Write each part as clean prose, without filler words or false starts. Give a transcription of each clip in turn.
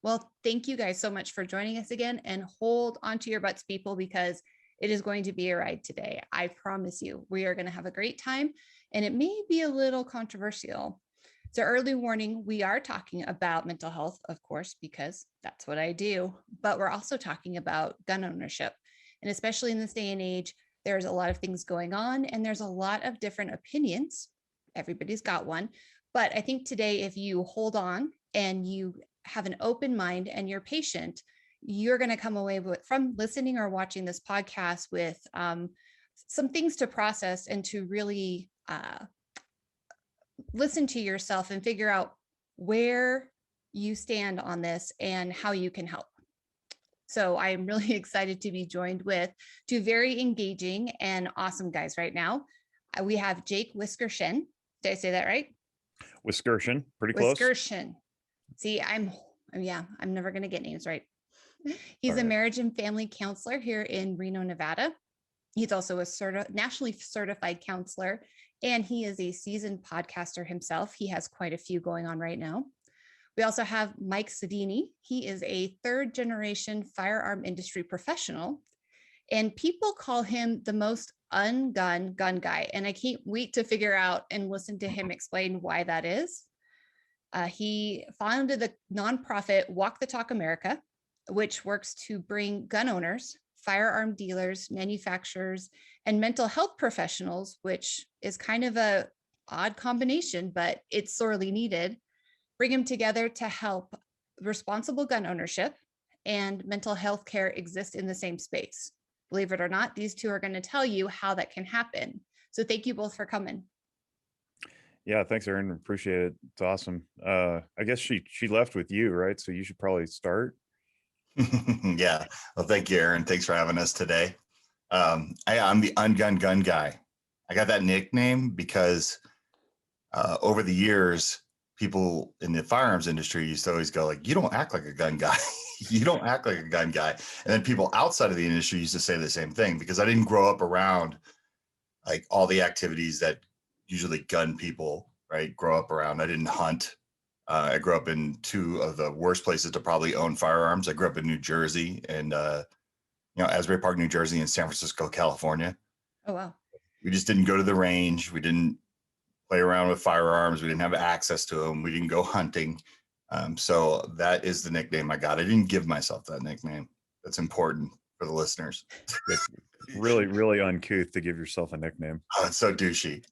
Well, thank you guys so much for joining us again, and hold onto your butts, people, because it is going to be a ride today. I promise you, we are going to have a great time, and it may be a little controversial. So early warning, we are talking about mental health, of course, because that's what I do, but we're also talking about gun ownership. And especially in this day and age, there's a lot of things going on and there's a lot of different opinions. Everybody's got one. But I think today, if you hold on and you have an open mind and you're patient, you're going to come away from listening or watching this podcast with some things to process and to really listen to yourself and figure out where you stand on this and how you can help. So I am really excited to be joined with two very engaging and awesome guys right now. We have Jake Wiskershin. Did I say that right? Wiskershin, pretty close. Wiskershin. See, I'm never going to get names right. He's a marriage and family counselor here in Reno, Nevada. He's also a nationally certified counselor, and he is a seasoned podcaster himself. He has quite a few going on right now. We also have Mike Sedini. He is a third generation firearm industry professional, and people call him the most ungun gun guy. And I can't wait to figure out and listen to him explain why that is. He founded the nonprofit Walk the Talk America, which works to bring gun owners, firearm dealers, manufacturers, and mental health professionals, which is kind of a odd combination, but it's sorely needed, bring them together to help responsible gun ownership and mental health care exist in the same space. Believe it or not, these two are going to tell you how that can happen. So thank you both for coming. Yeah, thanks, Erin. Appreciate it. It's awesome. I guess she left with you, right? So you should probably start. Yeah. Well, thank you, Erin. Thanks for having us today. I'm the ungun gun guy. I got that nickname because over the years, people in the firearms industry used to always go like, "You don't act like a gun guy. You don't act like a gun guy." And then people outside of the industry used to say the same thing because I didn't grow up around like all the activities that usually gun people, right, grow up around. I didn't hunt. I grew up in two of the worst places to probably own firearms. I grew up in New Jersey and, Asbury Park, New Jersey, and San Francisco, California. Oh, wow. We just didn't go to the range. We didn't play around with firearms. We didn't have access to them. We didn't go hunting. So that is the nickname I got. I didn't give myself that nickname. That's important for the listeners. It's really, really uncouth to give yourself a nickname. Oh, it's so douchey.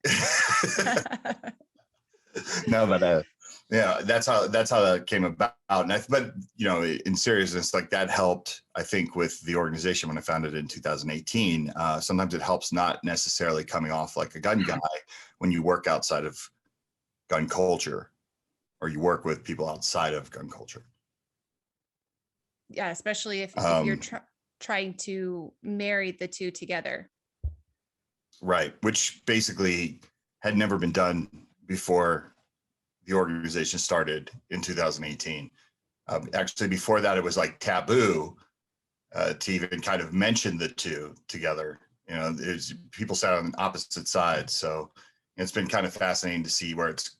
No, but yeah, that's how that came about. And but in seriousness, like that helped, I think, with the organization when I founded it in 2018. Sometimes it helps not necessarily coming off like a gun guy when you work outside of gun culture or you work with people outside of gun culture. Yeah, especially if you're trying to marry the two together. Right, which basically had never been done before the organization started in 2018. Actually, before that, it was like taboo to even kind of mention the two together. People sat on opposite sides. So it's been kind of fascinating to see where it's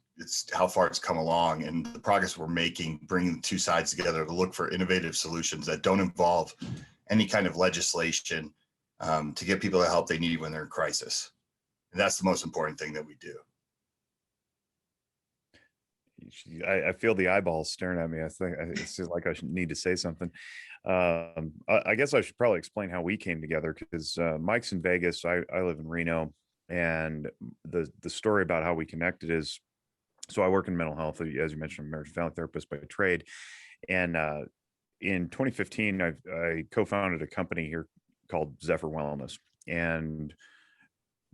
how far it's come along and the progress we're making, bringing the two sides together to look for innovative solutions that don't involve any kind of legislation to get people the help they need when they're in crisis. And that's the most important thing that we do. I feel the eyeballs staring at me. I think it's like I should need to say something. I guess I should probably explain how we came together because Mike's in Vegas. I live in Reno, and the story about how we connected is, so I work in mental health, as you mentioned, I'm a marriage and family therapist by trade, and in 2015, I co-founded a company here called Zephyr Wellness, and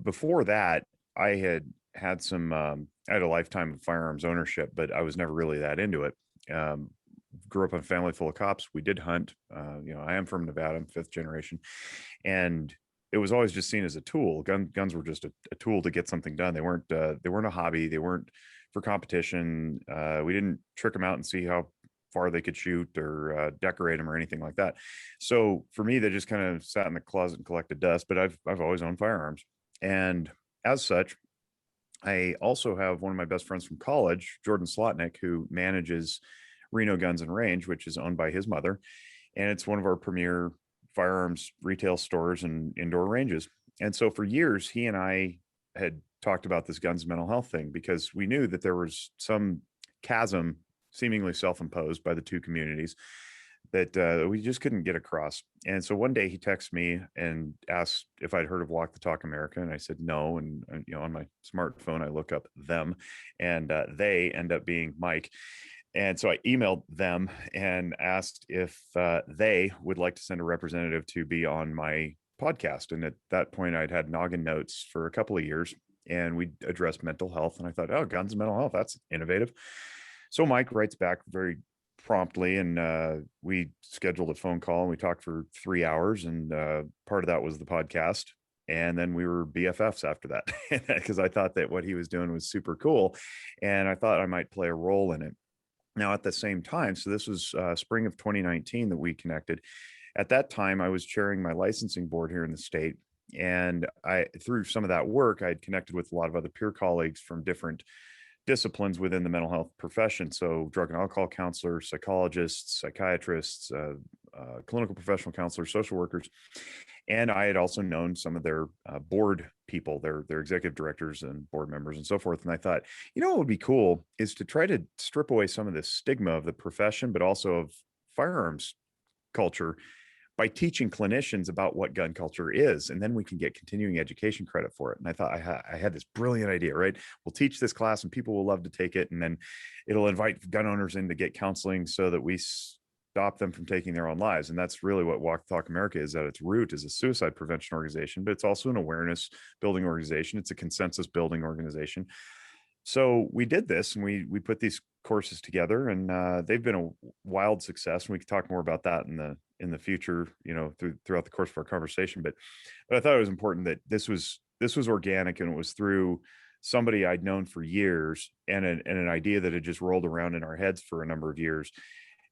before that, I had some. I had a lifetime of firearms ownership, but I was never really that into it. Grew up in a family full of cops. We did hunt. I am from Nevada. I'm fifth generation, and it was always just seen as a tool. Guns were just a tool to get something done. They weren't a hobby. They weren't for competition. We didn't trick them out and see how far they could shoot or decorate them or anything like that. So for me, they just kind of sat in the closet and collected dust. But I've always owned firearms, and as such, I also have one of my best friends from college, Jordan Slotnick, who manages Reno Guns and Range, which is owned by his mother. And it's one of our premier firearms retail stores and indoor ranges. And so for years, he and I had talked about this guns mental health thing because we knew that there was some chasm seemingly self-imposed by the two communities that we just couldn't get across. And so one day he texted me and asked if I'd heard of Walk the Talk America. And I said, no. And on my smartphone, I look up them, and they end up being Mike. And so I emailed them and asked if they would like to send a representative to be on my podcast. And at that point, I'd had Noggin Notes for a couple of years, and we addressed mental health. And I thought, oh, guns and mental health, that's innovative. So Mike writes back very promptly, and we scheduled a phone call, and we talked for 3 hours, and part of that was the podcast. And then we were BFFs after that because I thought that what he was doing was super cool, and I thought I might play a role in it. Now, at the same time, so this was spring of 2019 that we connected. At that time, I was chairing my licensing board here in the state, and through some of that work, I had connected with a lot of other peer colleagues from different disciplines within the mental health profession. So drug and alcohol counselors, psychologists, psychiatrists, clinical professional counselors, social workers. And I had also known some of their board people, their executive directors and board members and so forth. And I thought, what would be cool is to try to strip away some of the stigma of the profession, but also of firearms culture by teaching clinicians about what gun culture is, and then we can get continuing education credit for it. And I thought I had this brilliant idea, right? We'll teach this class and people will love to take it, and then it'll invite gun owners in to get counseling so that we stop them from taking their own lives. And that's really what Walk the Talk America is at its root, is a suicide prevention organization, but it's also an awareness building organization. It's a consensus building organization. So we did this, and we put these courses together, and they've been a wild success. And we could talk more about that in the future, throughout the course of our conversation. But I thought it was important that this was organic, and it was through somebody I'd known for years, and an idea that had just rolled around in our heads for a number of years.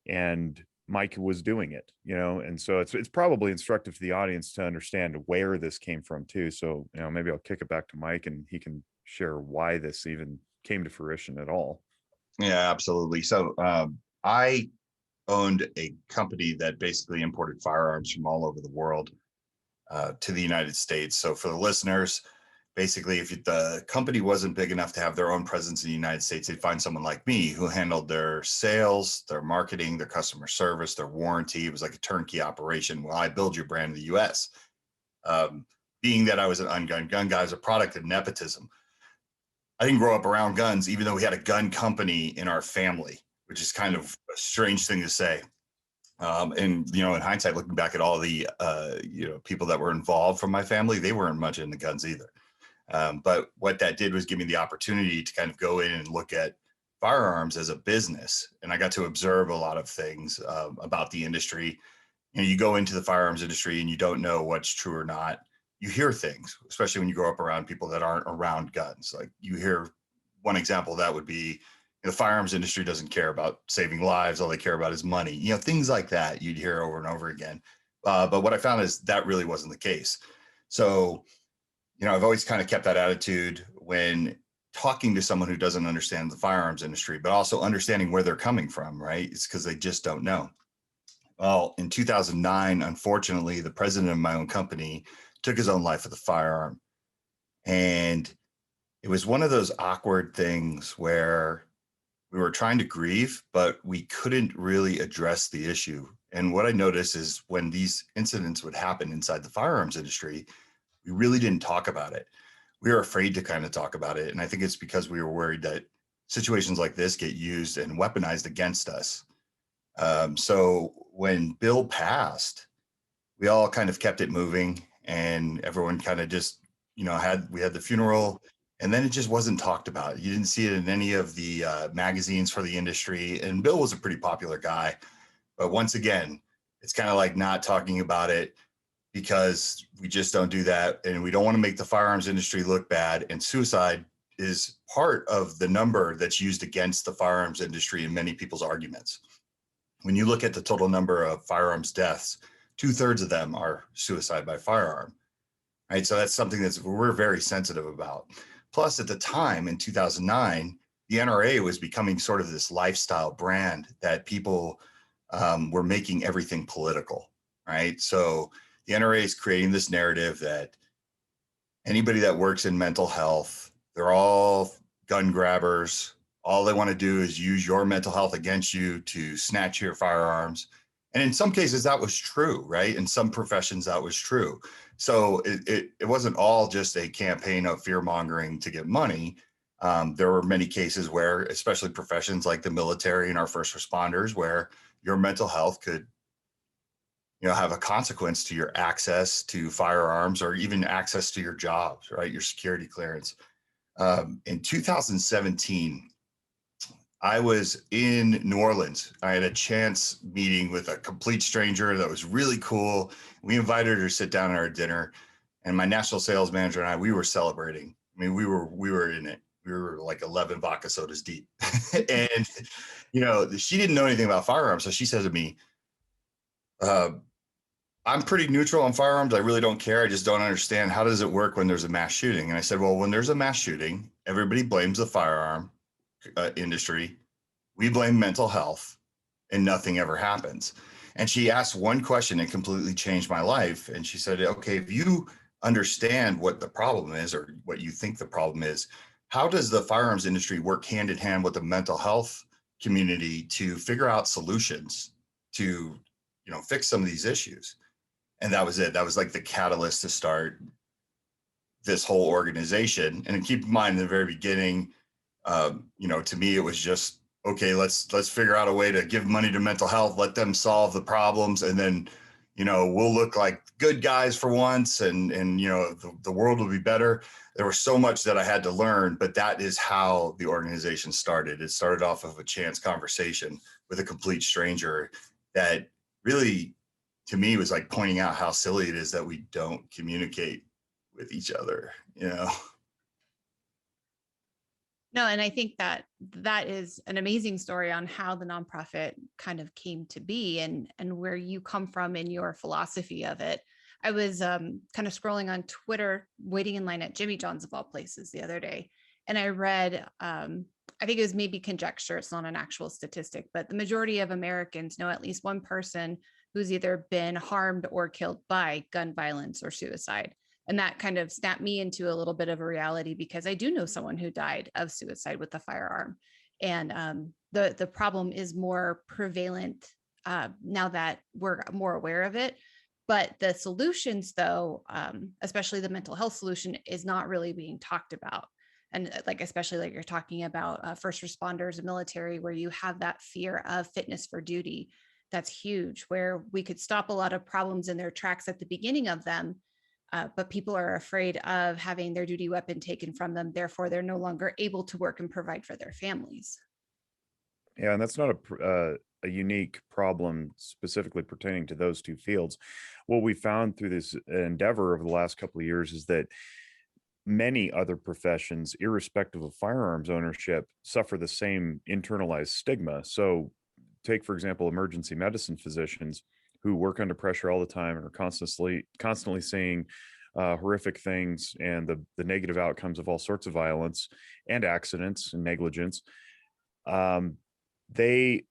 And Mike was doing it, and so it's probably instructive to the audience to understand where this came from too. So, maybe I'll kick it back to Mike, and he can share why this even came to fruition at all. Yeah, absolutely. So I owned a company that basically imported firearms from all over the world to the United States. So for the listeners, basically, if the company wasn't big enough to have their own presence in the United States, they'd find someone like me who handled their sales, their marketing, their customer service, their warranty. It was like a turnkey operation. Well, I build your brand in the US. Being that I was an ungunned gun guy, I was a product of nepotism. I didn't grow up around guns, even though we had a gun company in our family, which is kind of a strange thing to say. And, in hindsight, looking back at all the, people that were involved from my family, they weren't much into guns either. But what that did was give me the opportunity to kind of go in and look at firearms as a business. And I got to observe a lot of things about the industry. You go into the firearms industry and you don't know what's true or not. You hear things, especially when you grow up around people that aren't around guns. Like, you hear, one example of that would be, the firearms industry doesn't care about saving lives. All they care about is money. Things like that you'd hear over and over again. But what I found is that really wasn't the case. So, I've always kind of kept that attitude when talking to someone who doesn't understand the firearms industry, but also understanding where they're coming from, right? It's because they just don't know. Well, in 2009, unfortunately, the president of my own company took his own life with a firearm. And it was one of those awkward things where we were trying to grieve, but we couldn't really address the issue. And what I noticed is when these incidents would happen inside the firearms industry, we really didn't talk about it. We were afraid to kind of talk about it. And I think it's because we were worried that situations like this get used and weaponized against us. So when Bill passed, we all kind of kept it moving, and everyone kind of just, we had the funeral, and then it just wasn't talked about. You didn't see it in any of the magazines for the industry. And Bill was a pretty popular guy. But once again, it's kind of like not talking about it because we just don't do that. And we don't want to make the firearms industry look bad. And suicide is part of the number that's used against the firearms industry in many people's arguments. When you look at the total number of firearms deaths, 2/3 of them are suicide by firearm, right? So that's something we're very sensitive about. Plus, at the time in 2009, the NRA was becoming sort of this lifestyle brand that people were making everything political, right? So the NRA is creating this narrative that anybody that works in mental health, they're all gun grabbers. All they want to do is use your mental health against you to snatch your firearms. And in some cases, that was true, right? In some professions, that was true. So it wasn't all just a campaign of fear mongering to get money. There were many cases where, especially professions like the military and our first responders, where your mental health could, have a consequence to your access to firearms or even access to your jobs, right? Your security clearance. In 2017, I was in New Orleans. I had a chance meeting with a complete stranger that was really cool. We invited her to sit down at our dinner, and my national sales manager and I, we were celebrating. I mean, we were in it. We were like 11 vodka sodas deep. And, she didn't know anything about firearms. So she said to me, I'm pretty neutral on firearms. I really don't care. I just don't understand. How does it work when there's a mass shooting? And I said, well, when there's a mass shooting, everybody blames the firearm industry. We blame mental health, and nothing ever happens. And she asked one question and completely changed my life. And she said, okay, if you understand what the problem is or what you think the problem is, how does the firearms industry work hand in hand with the mental health community to figure out solutions to, fix some of these issues? And that was it. That was like the catalyst to start this whole organization. And keep in mind, in the very beginning, to me, it was just, okay, let's figure out a way to give money to mental health, let them solve the problems, and then, we'll look like good guys for once, and the world will be better. There was so much that I had to learn, but that is how the organization started. It started off of a chance conversation with a complete stranger that really, to me, was like pointing out how silly it is that we don't communicate with each other, No, and I think that is an amazing story on how the nonprofit kind of came to be and where you come from in your philosophy of it. I was kind of scrolling on Twitter, waiting in line at Jimmy John's of all places the other day, and I read, I think it was maybe conjecture, it's not an actual statistic, but the majority of Americans know at least one person who's either been harmed or killed by gun violence or suicide. And that kind of snapped me into a little bit of a reality, because I do know someone who died of suicide with a firearm. And the problem is more prevalent now that we're more aware of it. But the solutions, though, especially the mental health solution, is not really being talked about. And especially like you're talking about first responders and military, where you have that fear of fitness for duty. That's huge, where we could stop a lot of problems in their tracks at the beginning of them. But people are afraid of having their duty weapon taken from them. Therefore, they're no longer able to work and provide for their families. Yeah, and that's not a unique problem specifically pertaining to those two fields. What we found through this endeavor over the last couple of years is that many other professions, irrespective of firearms ownership, suffer the same internalized stigma. So take, for example, emergency medicine physicians who work under pressure all the time and are constantly seeing horrific things and the negative outcomes of all sorts of violence and accidents and negligence. They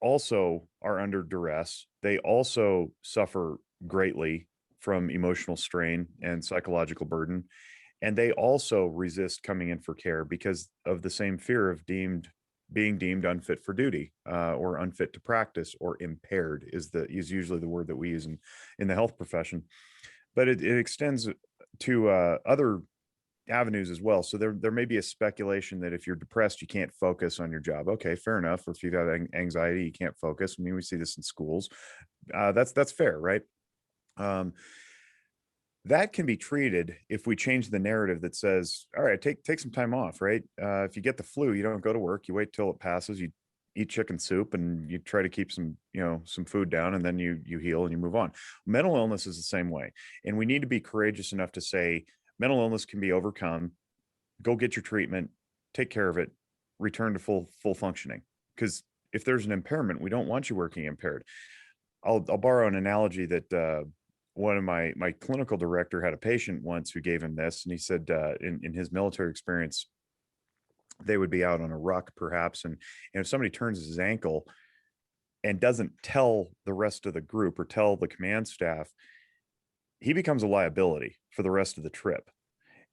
also are under duress. They also suffer greatly from emotional strain and psychological burden. And they also resist coming in for care because of the same fear of being deemed unfit for duty or unfit to practice, or impaired is usually the word that we use in the health profession. But it extends to other avenues as well. So there may be a speculation that if you're depressed, you can't focus on your job. Okay, fair enough. Or if you've got anxiety, you can't focus. I mean, we see this in schools. That's fair, right? That can be treated if we change the narrative that says, all right, take some time off, right? If you get the flu, you don't go to work, you wait till it passes, you eat chicken soup, and you try to keep some food down, and then you heal and you move on. Mental illness is the same way. And we need to be courageous enough to say mental illness can be overcome. Go get your treatment, take care of it, return to full functioning. Because if there's an impairment, we don't want you working impaired. I'll borrow an analogy that one of my clinical director had a patient once who gave him this, and he said in his military experience, they would be out on a ruck perhaps, and if somebody turns his ankle and doesn't tell the rest of the group or tell the command staff, he becomes a liability for the rest of the trip.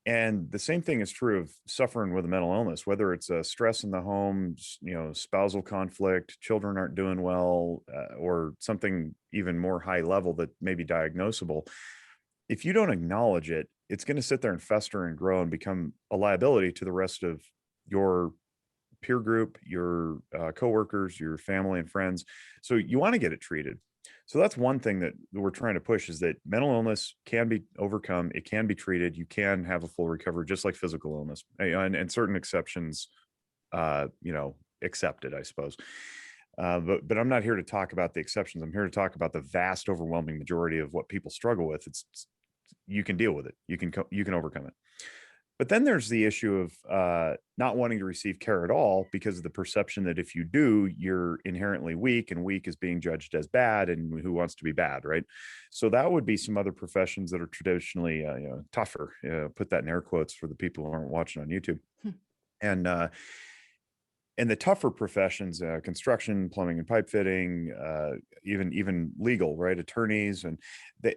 And the same thing is true of suffering with a mental illness, whether it's a stress in the home, spousal conflict, children aren't doing well, or something even more high level that may be diagnosable. If you don't acknowledge it, it's going to sit there and fester and grow and become a liability to the rest of your peer group, your coworkers, your family and friends. So you want to get it treated. So that's one thing that we're trying to push, is that mental illness can be overcome. It can be treated. You can have a full recovery, just like physical illness, and certain exceptions, accepted, I suppose. But I'm not here to talk about the exceptions. I'm here to talk about the vast, overwhelming majority of what people struggle with. You can deal with it. You can overcome it. But then there's the issue of not wanting to receive care at all because of the perception that if you do, you're inherently weak, and weak is being judged as bad, and who wants to be bad, right? So that would be some other professions that are traditionally tougher. Put that in air quotes for the people who aren't watching on YouTube. And the tougher professions, construction, plumbing and pipe fitting, even legal, right? Attorneys, and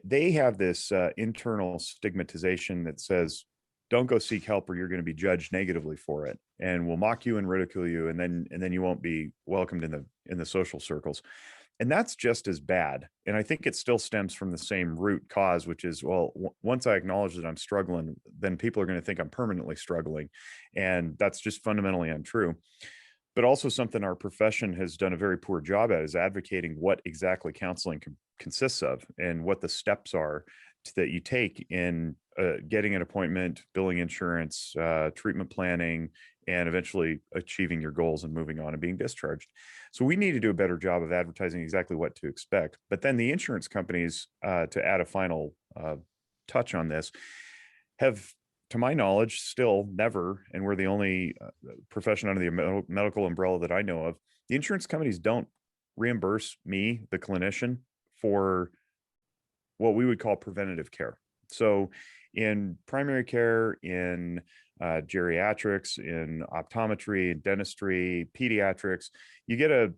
they have this internal stigmatization that says, don't go seek help or you're going to be judged negatively for it, and we'll mock you and ridicule you, and then you won't be welcomed in the social circles. And that's just as bad. And I think it still stems from the same root cause, which is, well, once I acknowledge that I'm struggling, then people are going to think I'm permanently struggling. And that's just fundamentally untrue. But also something our profession has done a very poor job at is advocating what exactly counseling consists of and what the steps are that you take in getting an appointment, billing insurance, treatment planning, and eventually achieving your goals and moving on and being discharged. So we need to do a better job of advertising exactly what to expect. But then the insurance companies, to add a final touch on this, have, to my knowledge, still never, and we're the only profession under the medical umbrella that I know of, the insurance companies don't reimburse me, the clinician, for what we would call preventative care. So in primary care, in geriatrics, in optometry, in dentistry, pediatrics, you get a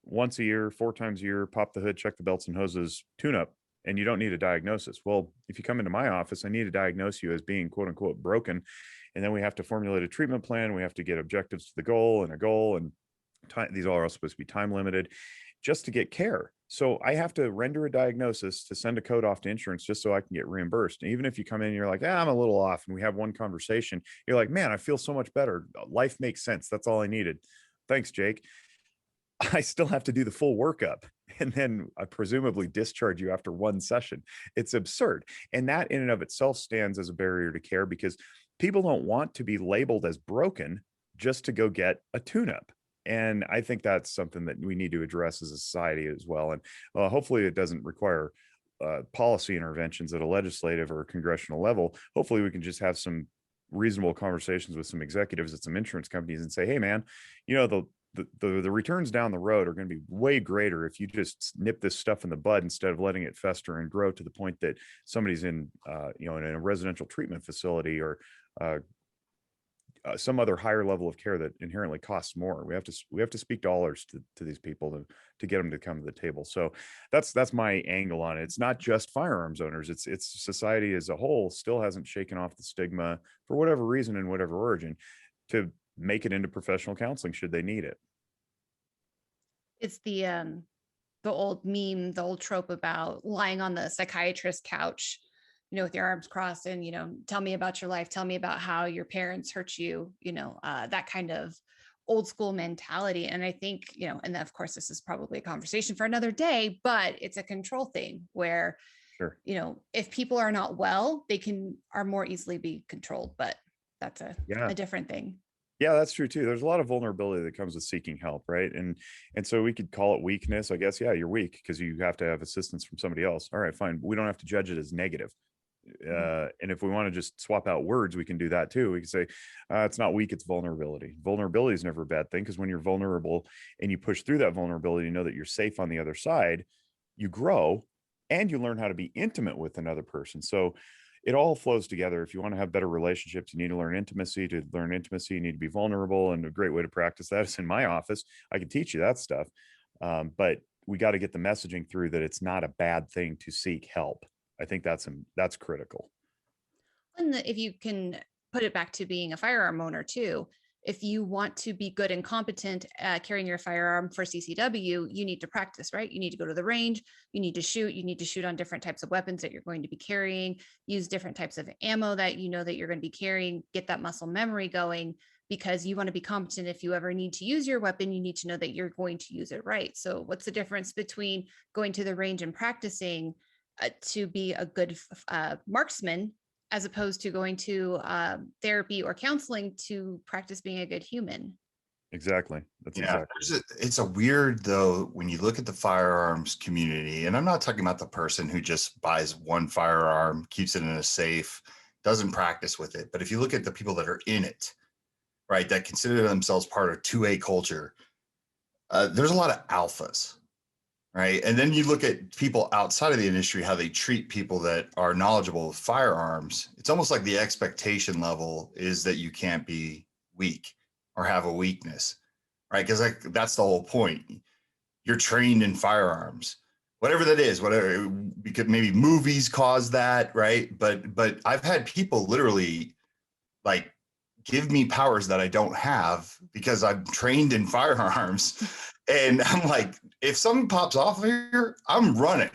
once a year, 4 times a year, pop the hood, check the belts and hoses tune-up, and you don't need a diagnosis. Well, if you come into my office, I need to diagnose you as being quote unquote broken. And then we have to formulate a treatment plan. We have to get objectives to the goal, and time. These are all supposed to be time limited just to get care. So I have to render a diagnosis to send a code off to insurance just so I can get reimbursed. And even if you come in and you're like, I'm a little off, and we have one conversation, you're like, man, I feel so much better. Life makes sense. That's all I needed. Thanks, Jake. I still have to do the full workup, and then I presumably discharge you after one session. It's absurd. And that in and of itself stands as a barrier to care, because people don't want to be labeled as broken just to go get a tune-up. And I think that's something that we need to address as a society as well. And hopefully it doesn't require policy interventions at a legislative or congressional level. Hopefully we can just have some reasonable conversations with some executives at some insurance companies and say, hey, man, the returns down the road are going to be way greater if you just nip this stuff in the bud instead of letting it fester and grow to the point that somebody's in a residential treatment facility or some other higher level of care that inherently costs more. We have to speak dollars to these people to get them to come to the table. So that's my angle on it. It's not just firearms owners. It's society as a whole still hasn't shaken off the stigma for whatever reason and whatever origin to make it into professional counseling should they need it. It's the old meme, the old trope about lying on the psychiatrist's couch, with your arms crossed and, tell me about your life, tell me about how your parents hurt you, that kind of old school mentality. And I think, and of course, this is probably a conversation for another day, but it's a control thing where, sure, if people are not well, they are more easily be controlled, but that's a different thing. Yeah, that's true too. There's a lot of vulnerability that comes with seeking help, right? And so we could call it weakness, I guess. Yeah, you're weak because you have to have assistance from somebody else. All right, fine. We don't have to judge it as negative. And if we want to just swap out words, we can do that too. We can say it's not weak, it's vulnerability. Vulnerability is never a bad thing, because when you're vulnerable and you push through that vulnerability, you know that you're safe on the other side, you grow and you learn how to be intimate with another person. So it all flows together. If you want to have better relationships, you need to learn intimacy. To learn intimacy, you need to be vulnerable. And a great way to practice that is in my office. I can teach you that stuff. But we got to get the messaging through that it's not a bad thing to seek help. I think that's critical. And if you can put it back to being a firearm owner too, if you want to be good and competent at carrying your firearm for CCW, you need to practice, right? You need to go to the range, you need to shoot on different types of weapons that you're going to be carrying, use different types of ammo that you know that you're going to be carrying, get that muscle memory going, because you want to be competent. If you ever need to use your weapon, you need to know that you're going to use it right. So what's the difference between going to the range and practicing to be a good marksman, as opposed to going to therapy or counseling to practice being a good human? Exactly. That's Yeah, exactly. it's a weird though when you look at the firearms community, and I'm not talking about the person who just buys one firearm, keeps it in a safe, doesn't practice with it. But if you look at the people that are in it, right, that consider themselves part of 2A culture, there's a lot of alphas, right? And then you look at people outside of the industry, how they treat people that are knowledgeable with firearms. It's almost like the expectation level is that you can't be weak or have a weakness, right? Because that's the whole point. You're trained in firearms, whatever that is, whatever, because maybe movies cause that, right? But I've had people literally like give me powers that I don't have because I'm trained in firearms. And I'm like, if something pops off here, I'm running.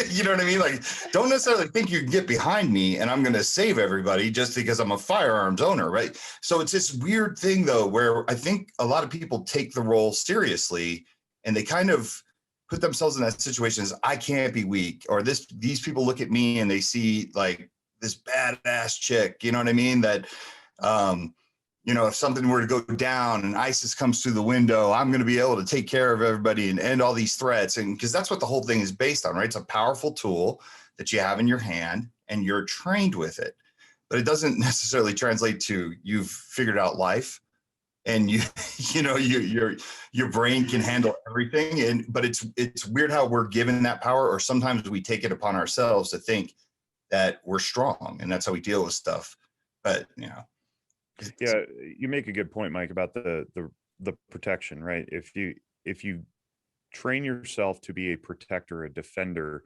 You know what I mean? Like, don't necessarily think you can get behind me and I'm going to save everybody just because I'm a firearms owner, right? So it's this weird thing, though, where I think a lot of people take the role seriously and they kind of put themselves in that situation as I can't be weak, or these people look at me and they see like this badass chick, you know what I mean? That, if something were to go down and ISIS comes through the window, I'm going to be able to take care of everybody and end all these threats. And because that's what the whole thing is based on, right? It's a powerful tool that you have in your hand and you're trained with it, but it doesn't necessarily translate to you've figured out life and your brain can handle everything. But it's weird how we're given that power, or sometimes we take it upon ourselves to think that we're strong and that's how we deal with stuff. But yeah, you make a good point, Mike, about the protection, right? If you train yourself to be a protector, a defender,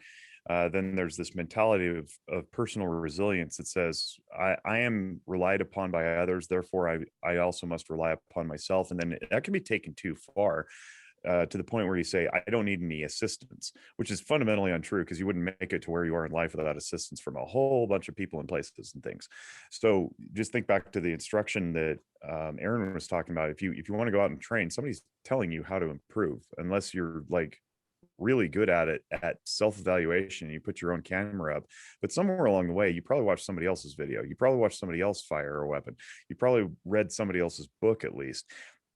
then there's this mentality of personal resilience that says I am relied upon by others, therefore I also must rely upon myself. And then that can be taken too far. To the point where you say, I don't need any assistance, which is fundamentally untrue, because you wouldn't make it to where you are in life without assistance from a whole bunch of people and places and things. So just think back to the instruction that Aaron was talking about. If you want to go out and train, somebody's telling you how to improve, unless you're like really good at it at self-evaluation, you put your own camera up. But somewhere along the way, you probably watched somebody else's video, you probably watched somebody else fire a weapon, you probably read somebody else's book at least.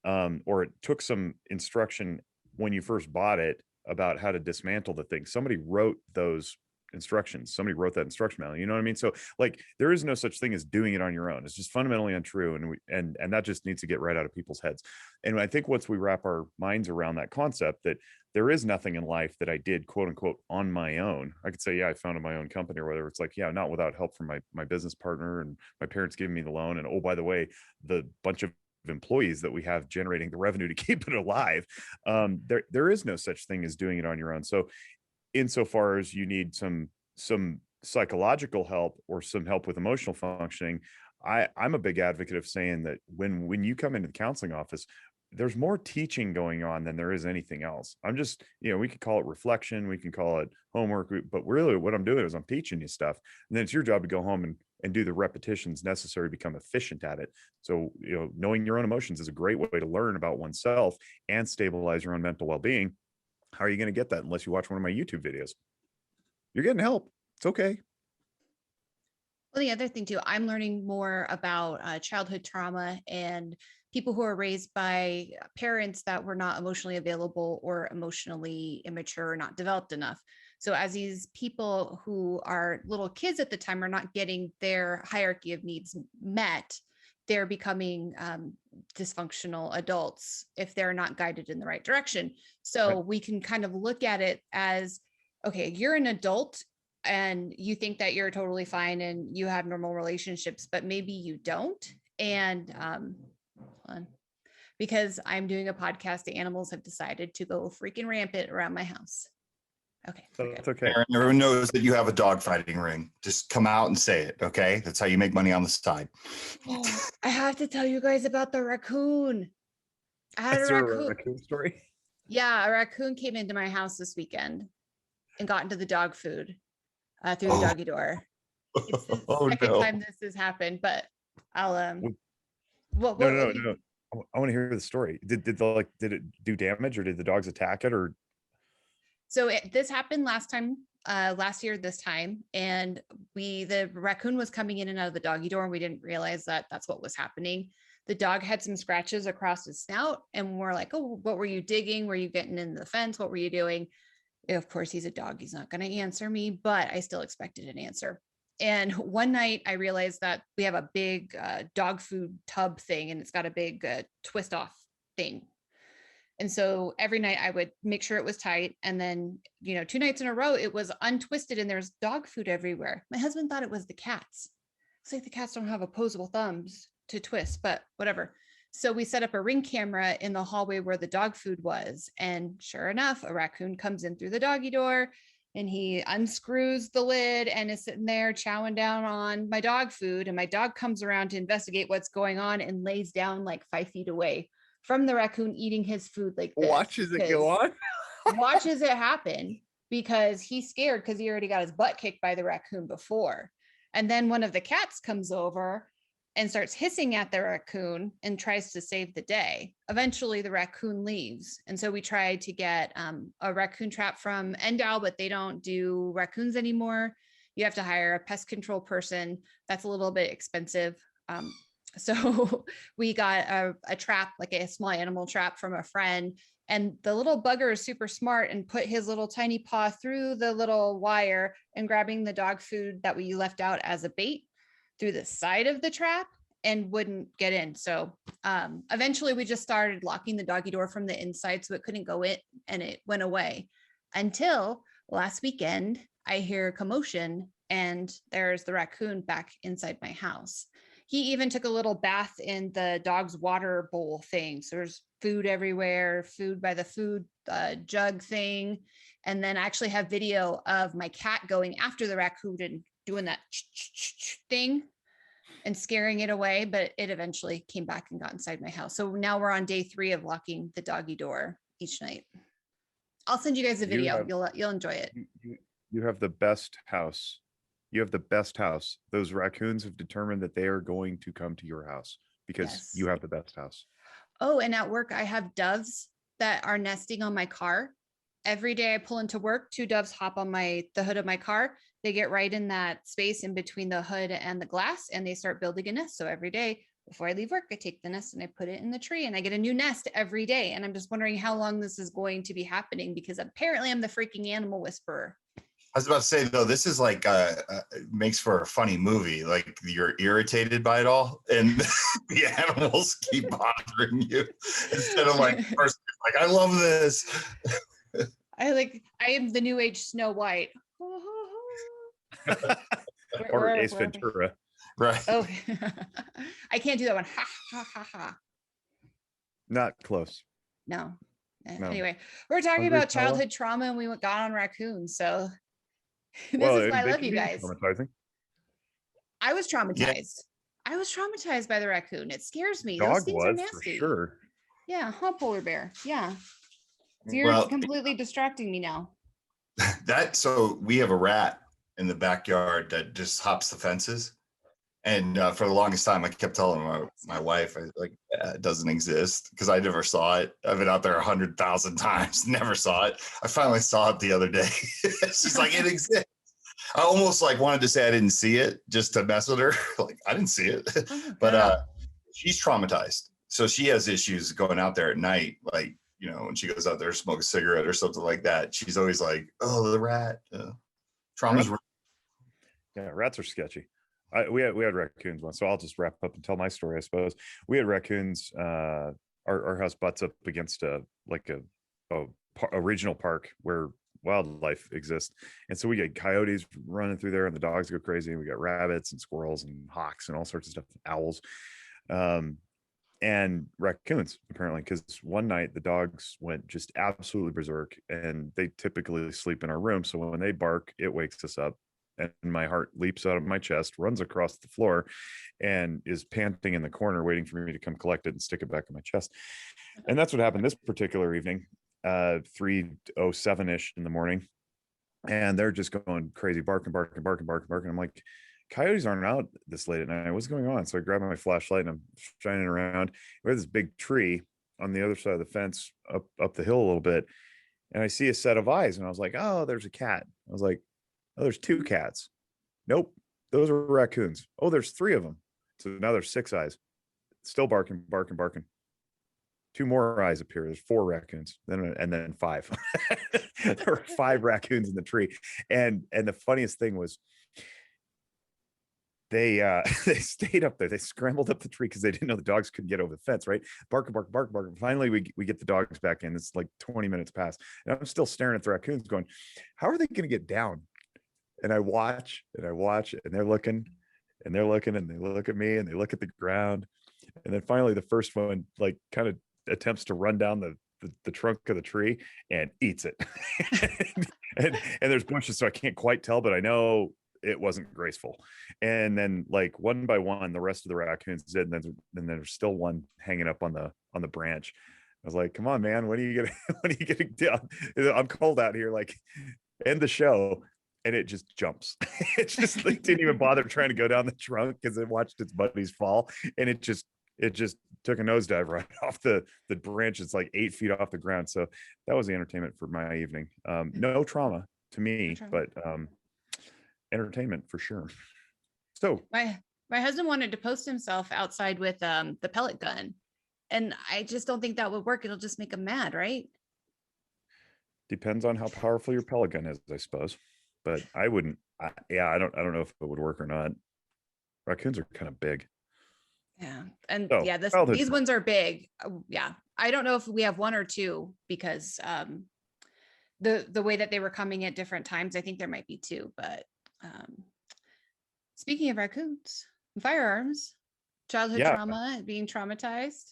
Or it took some instruction when you first bought it about how to dismantle the thing. Somebody wrote those instructions. Somebody wrote that instruction manual. You know what I mean? So like, there is no such thing as doing it on your own. It's just fundamentally untrue. And that just needs to get right out of people's heads. And I think once we wrap our minds around that concept, that there is nothing in life that I did, quote unquote, on my own. I could say, yeah, I founded my own company or whatever. It's like, yeah, not without help from my business partner and my parents giving me the loan. And oh, by the way, the bunch of employees that we have generating the revenue to keep it alive. There is no such thing as doing it on your own. So insofar as you need some psychological help or some help with emotional functioning, I'm a big advocate of saying that when you come into the counseling office, there's more teaching going on than there is anything else. I'm just, we could call it reflection, we can call it homework, but really what I'm doing is I'm teaching you stuff. And then it's your job to go home and do the repetitions necessary to become efficient at it. So, knowing your own emotions is a great way to learn about oneself and stabilize your own mental well-being. How are you going to get that unless you watch one of my YouTube videos? You're getting help. It's okay. Well, the other thing too, I'm learning more about childhood trauma and people who are raised by parents that were not emotionally available or emotionally immature or not developed enough. So as these people who are little kids at the time are not getting their hierarchy of needs met, they're becoming dysfunctional adults if they're not guided in the right direction. So we can kind of look at it as, okay, you're an adult, and you think that you're totally fine and you have normal relationships, but maybe you don't. And hold on. Because I'm doing a podcast, the animals have decided to go freaking rampant around my house. Okay. It's okay. Aaron, everyone knows that you have a dog fighting ring. Just come out and say it, okay? That's how you make money on the side. Oh, I have to tell you guys about the raccoon. I had Is a there raccoon. a raccoon story? Yeah, a raccoon came into my house this weekend and got into the dog food through the doggy door. It's the second time this has happened, but I'll No. I want to hear the story. Did it do damage, or did the dogs attack it, or? So this happened last year this time, and the raccoon was coming in and out of the doggy door, and we didn't realize that that's what was happening. The dog had some scratches across his snout, and we're like, oh, what were you digging? Were you getting in the fence? What were you doing? Of course, he's a dog. He's not going to answer me, but I still expected an answer. And one night I realized that we have a big dog food tub thing, and it's got a big twist off thing. And so every night I would make sure it was tight. And then, 2 nights in a row, it was untwisted and there's dog food everywhere. My husband thought it was the cats. It's like the cats don't have opposable thumbs to twist, but whatever. So we set up a Ring camera in the hallway where the dog food was. And sure enough, a raccoon comes in through the doggy door and he unscrews the lid and is sitting there chowing down on my dog food. And my dog comes around to investigate what's going on and lays down like 5 feet away from the raccoon eating his food like this. Watches it go on? Watches it happen because he's scared because he already got his butt kicked by the raccoon before. And then one of the cats comes over and starts hissing at the raccoon and tries to save the day. Eventually the raccoon leaves. And so we tried to get a raccoon trap from Endow, but they don't do raccoons anymore. You have to hire a pest control person. That's a little bit expensive. So we got a trap, like a small animal trap from a friend. And the little bugger is super smart and put his little tiny paw through the little wire and grabbing the dog food that we left out as a bait through the side of the trap and wouldn't get in. So eventually we just started locking the doggy door from the inside so it couldn't go in, and it went away until last weekend. I hear commotion and there's the raccoon back inside my house. He even took a little bath in the dog's water bowl thing. So there's food everywhere, food by the food jug thing. And then I actually have video of my cat going after the raccoon and doing that thing and scaring it away, but it eventually came back and got inside my house. So now we're on day 3 of locking the doggy door each night. I'll send you guys a video. You'll enjoy it. You have the best house. You have the best house. Those raccoons have determined that they are going to come to your house because you have the best house. Oh, and at work, I have doves that are nesting on my car. Every day I pull into work, 2 doves hop on the hood of my car. They get right in that space in between the hood and the glass, and they start building a nest. So every day before I leave work, I take the nest and I put it in the tree, and I get a new nest every day. And I'm just wondering how long this is going to be happening, because apparently I'm the freaking animal whisperer. I was about to say, though, this is like makes for a funny movie. Like you're irritated by it all, and the animals keep bothering you instead of like the person like, I love this. I am the new age Snow White. Or Ace Ventura. Right. Oh, I can't do that one. Ha ha ha ha. Not close. No. No. Anyway, we're talking Hungry about fella? childhood trauma, and we got on raccoons. So this Well, is why I they love can you be guys. traumatizing. I was traumatized. I was traumatized by the raccoon. It scares me. Those Dog things are was for nasty. sure. Yeah, polar bear. Yeah. So you're Well, completely distracting me now. So we have a rat in the backyard that just hops the fences. And for the longest time, I kept telling my wife, it doesn't exist, because I never saw it. I've been out there 100,000 times, never saw it. I finally saw it the other day. She's like, it exists. I almost wanted to say I didn't see it just to mess with her. I didn't see it. But she's traumatized. So she has issues going out there at night. When she goes out there to smoke a cigarette or something like that, she's always like, oh, the rat. Trauma's real. Yeah, rats are sketchy. We had raccoons once, so I'll just wrap up and tell my story, I suppose. We had raccoons. Our house butts up against a regional park where wildlife exists. And so we get coyotes running through there and the dogs go crazy. And we got rabbits and squirrels and hawks and all sorts of stuff, owls, and raccoons, apparently, because one night the dogs went just absolutely berserk, and they typically sleep in our room. So when they bark, it wakes us up. And my heart leaps out of my chest, runs across the floor, and is panting in the corner, waiting for me to come collect it and stick it back in my chest. And that's what happened this particular evening, 3:07-ish in the morning. And they're just going crazy, barking, barking, barking, barking, barking. I'm like, coyotes aren't out this late at night. What's going on? So I grab my flashlight and I'm shining around. We have this big tree on the other side of the fence up the hill a little bit. And I see a set of eyes. And I was like, oh, there's a cat. I was like, oh, there's 2 cats. Nope, those are raccoons. Oh, there's 3 of them. So now there's 6 eyes. Still barking, barking, barking. 2 more eyes appear. There's 4 raccoons, and then 5. There were 5 raccoons in the tree. And the funniest thing was they they stayed up there. They scrambled up the tree because they didn't know the dogs couldn't get over the fence, right? Bark, bark, bark, bark. Finally, we get the dogs back in. It's like 20 minutes past. And I'm still staring at the raccoons going, how are they going to get down? And I watch and I watch, and they're looking and they're looking, and they look at me and they look at the ground. And then finally the first one like kind of attempts to run down the trunk of the tree and eats it. and there's bushes, so I can't quite tell, but I know it wasn't graceful. And then like one by one, the rest of the raccoons did, and then there's still one hanging up on the branch. I was like, come on, man, when are you getting down? I'm cold out here, like, end the show. And it just jumps. It just like, didn't even bother trying to go down the trunk because it watched its buddies fall. And it just took a nosedive right off the branch. It's like 8 feet off the ground. So that was the entertainment for my evening. No trauma to me, but entertainment for sure. So my husband wanted to post himself outside with the pellet gun, and I just don't think that would work. It'll just make him mad, right? Depends on how powerful your pellet gun is, I suppose. But I wouldn't. I don't know if it would work or not. Raccoons are kind of big. Yeah, and So, yeah, these ones are big. Yeah, I don't know if we have 1 or 2 because the way that they were coming at different times. I think there might be 2. But speaking of raccoons, firearms, childhood trauma, being traumatized.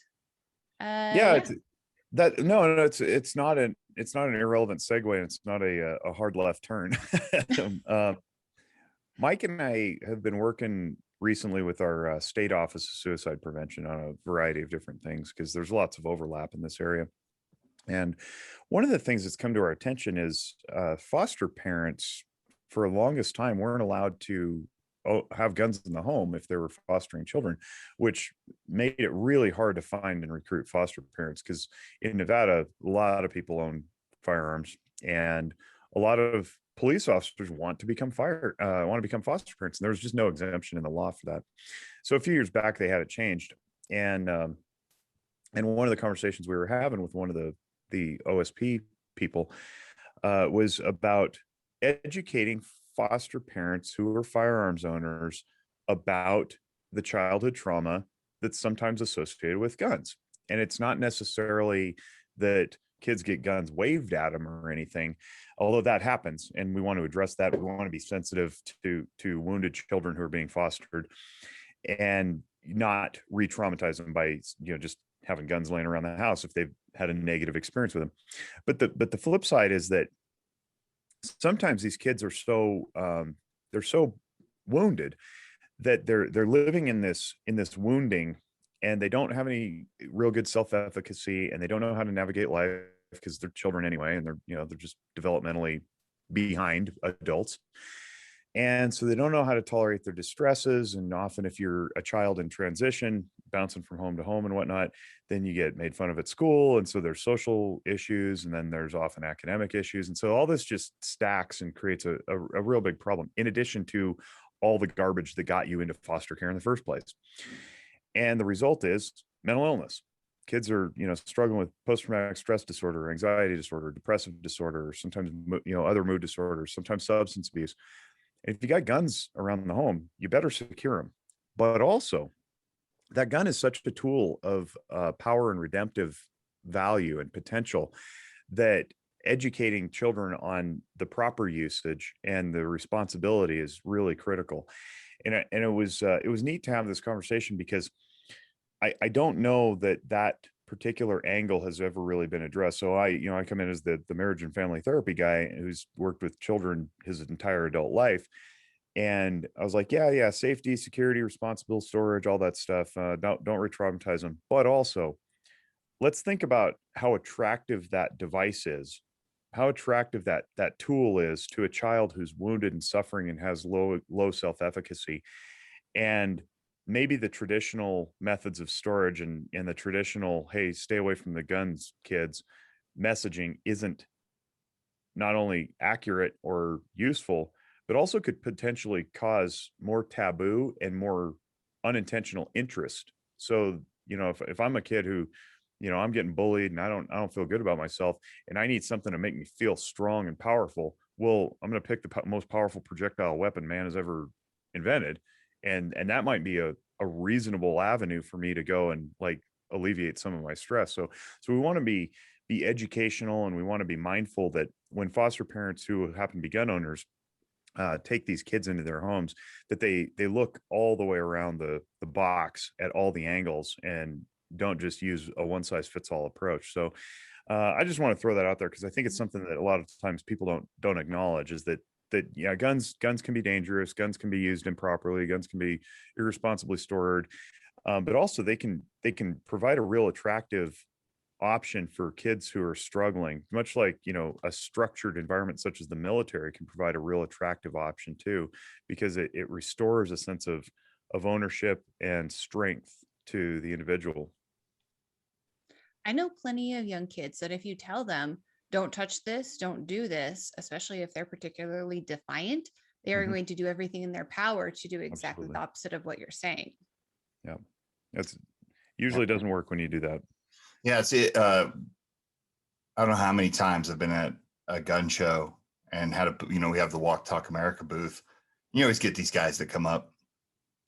It's not an irrelevant segue. It's not a hard left turn. Mike and I have been working recently with our state office of suicide prevention on a variety of different things because there's lots of overlap in this area. And one of the things that's come to our attention is foster parents for the longest time weren't allowed to have guns in the home if they were fostering children, which made it really hard to find and recruit foster parents because in Nevada, a lot of people own firearms, and a lot of police officers want to become foster parents, and there was just no exemption in the law for that. So a few years back, they had it changed, and one of the conversations we were having with one of the OSP people was about educating foster parents who are firearms owners about the childhood trauma that's sometimes associated with guns. And it's not necessarily that kids get guns waved at them or anything, although that happens. And we want to address that. We want to be sensitive to wounded children who are being fostered and not re-traumatize them by, just having guns laying around the house if they've had a negative experience with them. But the flip side is that sometimes these kids are so they're so wounded that they're living in this wounding, and they don't have any real good self-efficacy, and they don't know how to navigate life because they're children anyway, and they're just developmentally behind adults. And so they don't know how to tolerate their distresses. And often if you're a child in transition, bouncing from home to home and whatnot, then you get made fun of at school. And so there's social issues, and then there's often academic issues. And so all this just stacks and creates a real big problem, in addition to all the garbage that got you into foster care in the first place. And the result is mental illness. Kids are, struggling with post-traumatic stress disorder, anxiety disorder, depressive disorder, sometimes, other mood disorders, sometimes substance abuse. If you got guns around the home, you better secure them. But also, that gun is such a tool of power and redemptive value and potential that educating children on the proper usage and the responsibility is really critical. And it was neat to have this conversation because I don't know that particular angle has ever really been addressed. So I come in as the marriage and family therapy guy who's worked with children his entire adult life. And I was like, yeah, safety, security, responsible storage, all that stuff. Don't re-traumatize them. But also, let's think about how attractive that device is, how attractive that tool is to a child who's wounded and suffering and has low self-efficacy. And maybe the traditional methods of storage and the traditional, hey, stay away from the guns, kids, messaging isn't not only accurate or useful, but also could potentially cause more taboo and more unintentional interest. So, if I'm a kid who, I'm getting bullied and I don't feel good about myself and I need something to make me feel strong and powerful, well, I'm going to pick the most powerful projectile weapon man has ever invented. And that might be a reasonable avenue for me to go and like alleviate some of my stress. So we want to be educational, and we want to be mindful that when foster parents who happen to be gun owners take these kids into their homes, that they look all the way around the box at all the angles and don't just use a one size fits all approach. So I just want to throw that out there because I think it's something that a lot of times people don't acknowledge, is that yeah, guns can be dangerous, guns can be used improperly, guns can be irresponsibly stored, but also they can provide a real attractive option for kids who are struggling, much like a structured environment such as the military can provide a real attractive option too, because it restores a sense of ownership and strength to the individual. I know plenty of young kids that if you tell them, don't touch this, don't do this, especially if they're particularly defiant, they are going to do everything in their power to do exactly Absolutely. the opposite of what you're saying. Yeah, that's usually doesn't work when you do that. Yeah, I don't know how many times I've been at a gun show and we have the Walk Talk America booth. You always get these guys that come up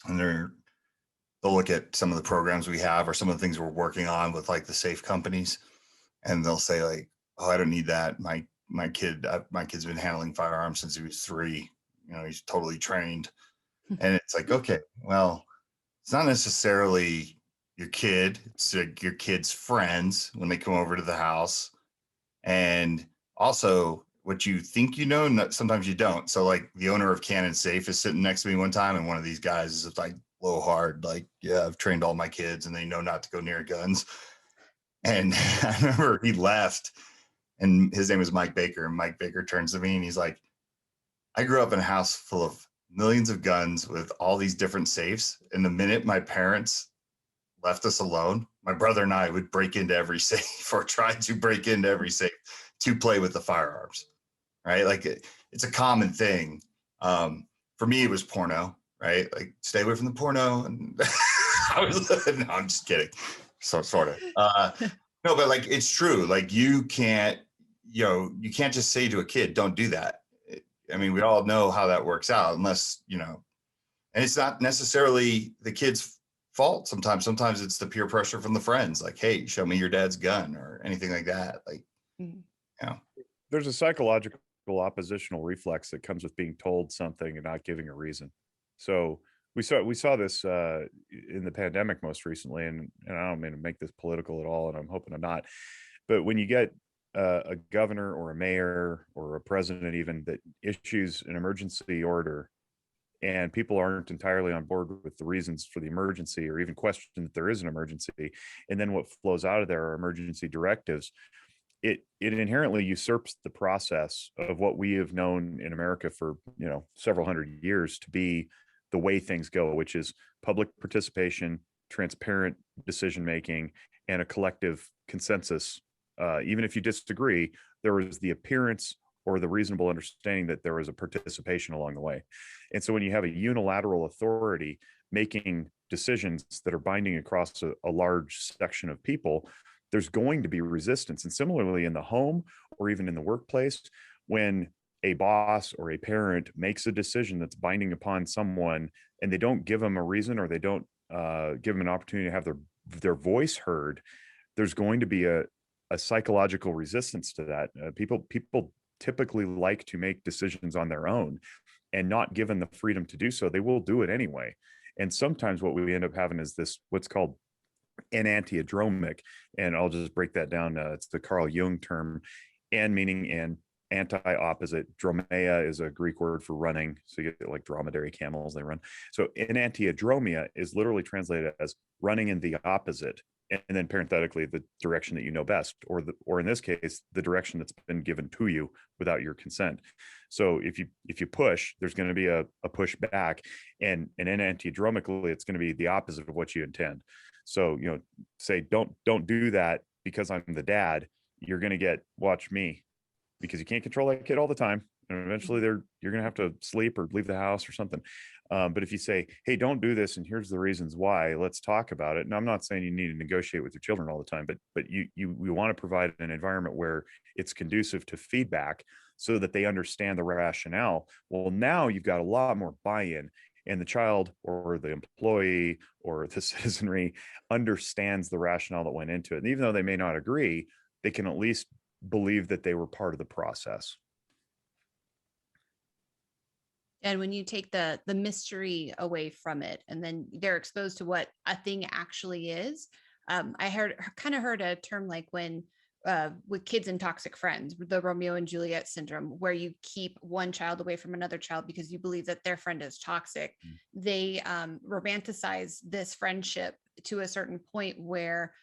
and they'll look at some of the programs we have or some of the things we're working on with like the safe companies, and they'll say like, oh, I don't need that. My kid's been handling firearms since he was 3. He's totally trained. And it's like, okay, well, it's not necessarily your kid, it's like your kid's friends when they come over to the house. And also what you think sometimes you don't. So like the owner of Cannon Safe is sitting next to me one time, and one of these guys is like low hard, like, yeah, I've trained all my kids and they know not to go near guns. And I remember he left, and his name was Mike Baker. And Mike Baker turns to me and he's like, I grew up in a house full of millions of guns with all these different safes. And the minute my parents left us alone, my brother and I would break into every safe or try to break into every safe to play with the firearms, right? Like it's a common thing. For me, it was porno, right? Like stay away from the porno. And no, I'm just kidding. So sort of. No, but like it's true. Like you can't just say to a kid, don't do that. I mean, we all know how that works out, unless, and it's not necessarily the kid's fault. Sometimes it's the peer pressure from the friends, like, hey, show me your dad's gun or anything like that. Like, there's a psychological oppositional reflex that comes with being told something and not giving a reason. So we saw this in the pandemic most recently, and I don't mean to make this political at all, and I'm hoping I'm not, but when you get a governor or a mayor or a president even that issues an emergency order and people aren't entirely on board with the reasons for the emergency or even question that there is an emergency, and then what flows out of there are emergency directives, it inherently usurps the process of what we have known in America for several hundred years to be the way things go, which is public participation, transparent decision making, and a collective consensus. Even if you disagree, there was the appearance or the reasonable understanding that there was a participation along the way. And so when you have a unilateral authority making decisions that are binding across a large section of people, there's going to be resistance. And similarly in the home or even in the workplace, when a boss or a parent makes a decision that's binding upon someone and they don't give them a reason, or they don't give them an opportunity to have their voice heard, there's going to be a a psychological resistance to that. People typically like to make decisions on their own, and not given the freedom to do so, they will do it anyway. And sometimes what we end up having is this, what's called enantiodromic. And I'll just break that down. It's the Carl Jung term, and meaning and, anti-opposite. Dromea is a Greek word for running. So you get like dromedary camels, they run. So enantiodromia is literally translated as running in the opposite. And then parenthetically, the direction that you know best, or in this case, the direction that's been given to you without your consent. So if you push, there's going to be a push back, and enantiodromically, it's going to be the opposite of what you intend. So, say, don't do that because I'm the dad. You're going to get, watch me, because you can't control that kid all the time. And eventually you're going to have to sleep or leave the house or something. But if you say, hey, don't do this, and here's the reasons why, let's talk about it. And I'm not saying you need to negotiate with your children all the time, but you want to provide an environment where it's conducive to feedback so that they understand the rationale. Well, now you've got a lot more buy-in, and the child or the employee or the citizenry understands the rationale that went into it. And even though they may not agree, they can at least believe that they were part of the process. And when you take the mystery away from it, and then they're exposed to what a thing actually is, I kind of heard a term like when with kids and toxic friends, the Romeo and Juliet syndrome, where you keep one child away from another child because you believe that their friend is toxic. They romanticize this friendship to a certain point where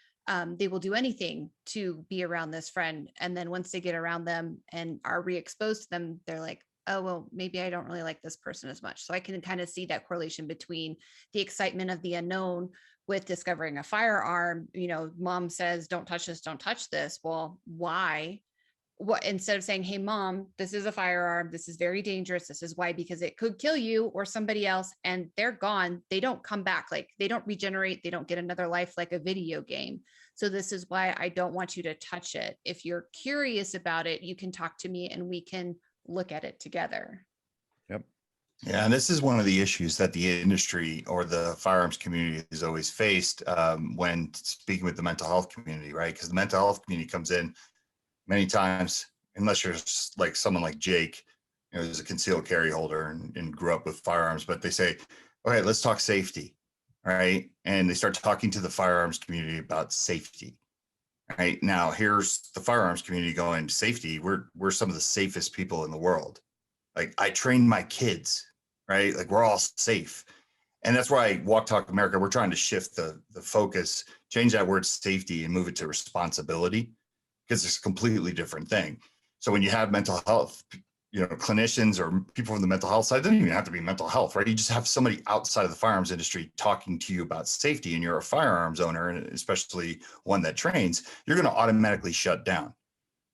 they will do anything to be around this friend. And then once they get around them and are re-exposed to them, they're like, oh, well, maybe I don't really like this person as much. So I can kind of see that correlation between the excitement of the unknown with discovering a firearm. Mom says, don't touch this, don't touch this. Well, why? What, instead of saying, hey, mom, this is a firearm, this is very dangerous, this is why, because it could kill you or somebody else, and they're gone. They don't come back. Like, they don't regenerate. They don't get another life like a video game. So this is why I don't want you to touch it. If you're curious about it, you can talk to me and we can look at it together. Yep. Yeah, and this is one of the issues that the industry or the firearms community has always faced when speaking with the mental health community, right? Because the mental health community comes in many times, unless you're like someone like Jake, who's a concealed carry holder and grew up with firearms, but they say, okay, let's talk safety, right? And they start talking to the firearms community about safety. Right now, here's the firearms community going, safety. We're some of the safest people in the world. Like, I train my kids, right? Like, we're all safe. And that's why Walk Talk America, we're trying to shift the focus, change that word safety and move it to responsibility, because it's a completely different thing. So when you have mental health, clinicians or people from the mental health side, it doesn't even have to be mental health, right? You just have somebody outside of the firearms industry talking to you about safety, and you're a firearms owner, and especially one that trains, you're going to automatically shut down.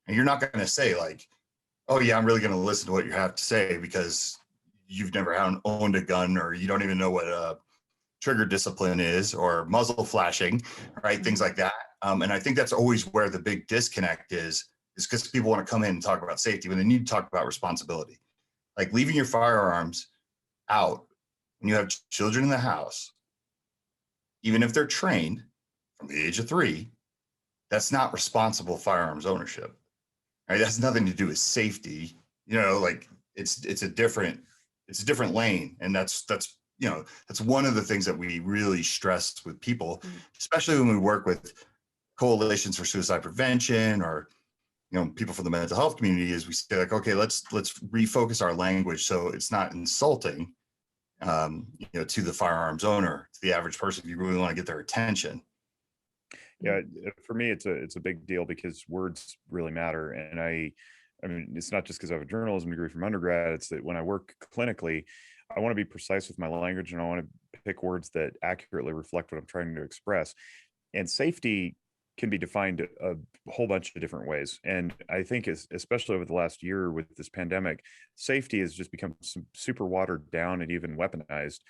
And you're not going to say like, oh yeah, I'm really going to listen to what you have to say because you've never owned a gun, or you don't even know what a trigger discipline is, or muzzle flashing, right? Things like that. And I think that's always where the big disconnect is because people want to come in and talk about safety when they need to talk about responsibility. Like, leaving your firearms out when you have children in the house, even if they're trained from the age of 3, that's not responsible firearms ownership. Right? That has nothing to do with safety. Like, it's a different lane, and that's one of the things that we really stress with people, especially when we work with coalitions for suicide prevention or people from the mental health community, is we say like, okay, let's refocus our language so it's not insulting to the firearms owner, to the average person, if you really want to get their attention. Yeah, for me, it's a big deal because words really matter. And I mean, it's not just because I have a journalism degree from undergrad. It's that when I work clinically, I want to be precise with my language, and I want to pick words that accurately reflect what I'm trying to express. And safety can be defined a whole bunch of different ways. And I think especially over the last year with this pandemic, safety has just become super watered down and even weaponized.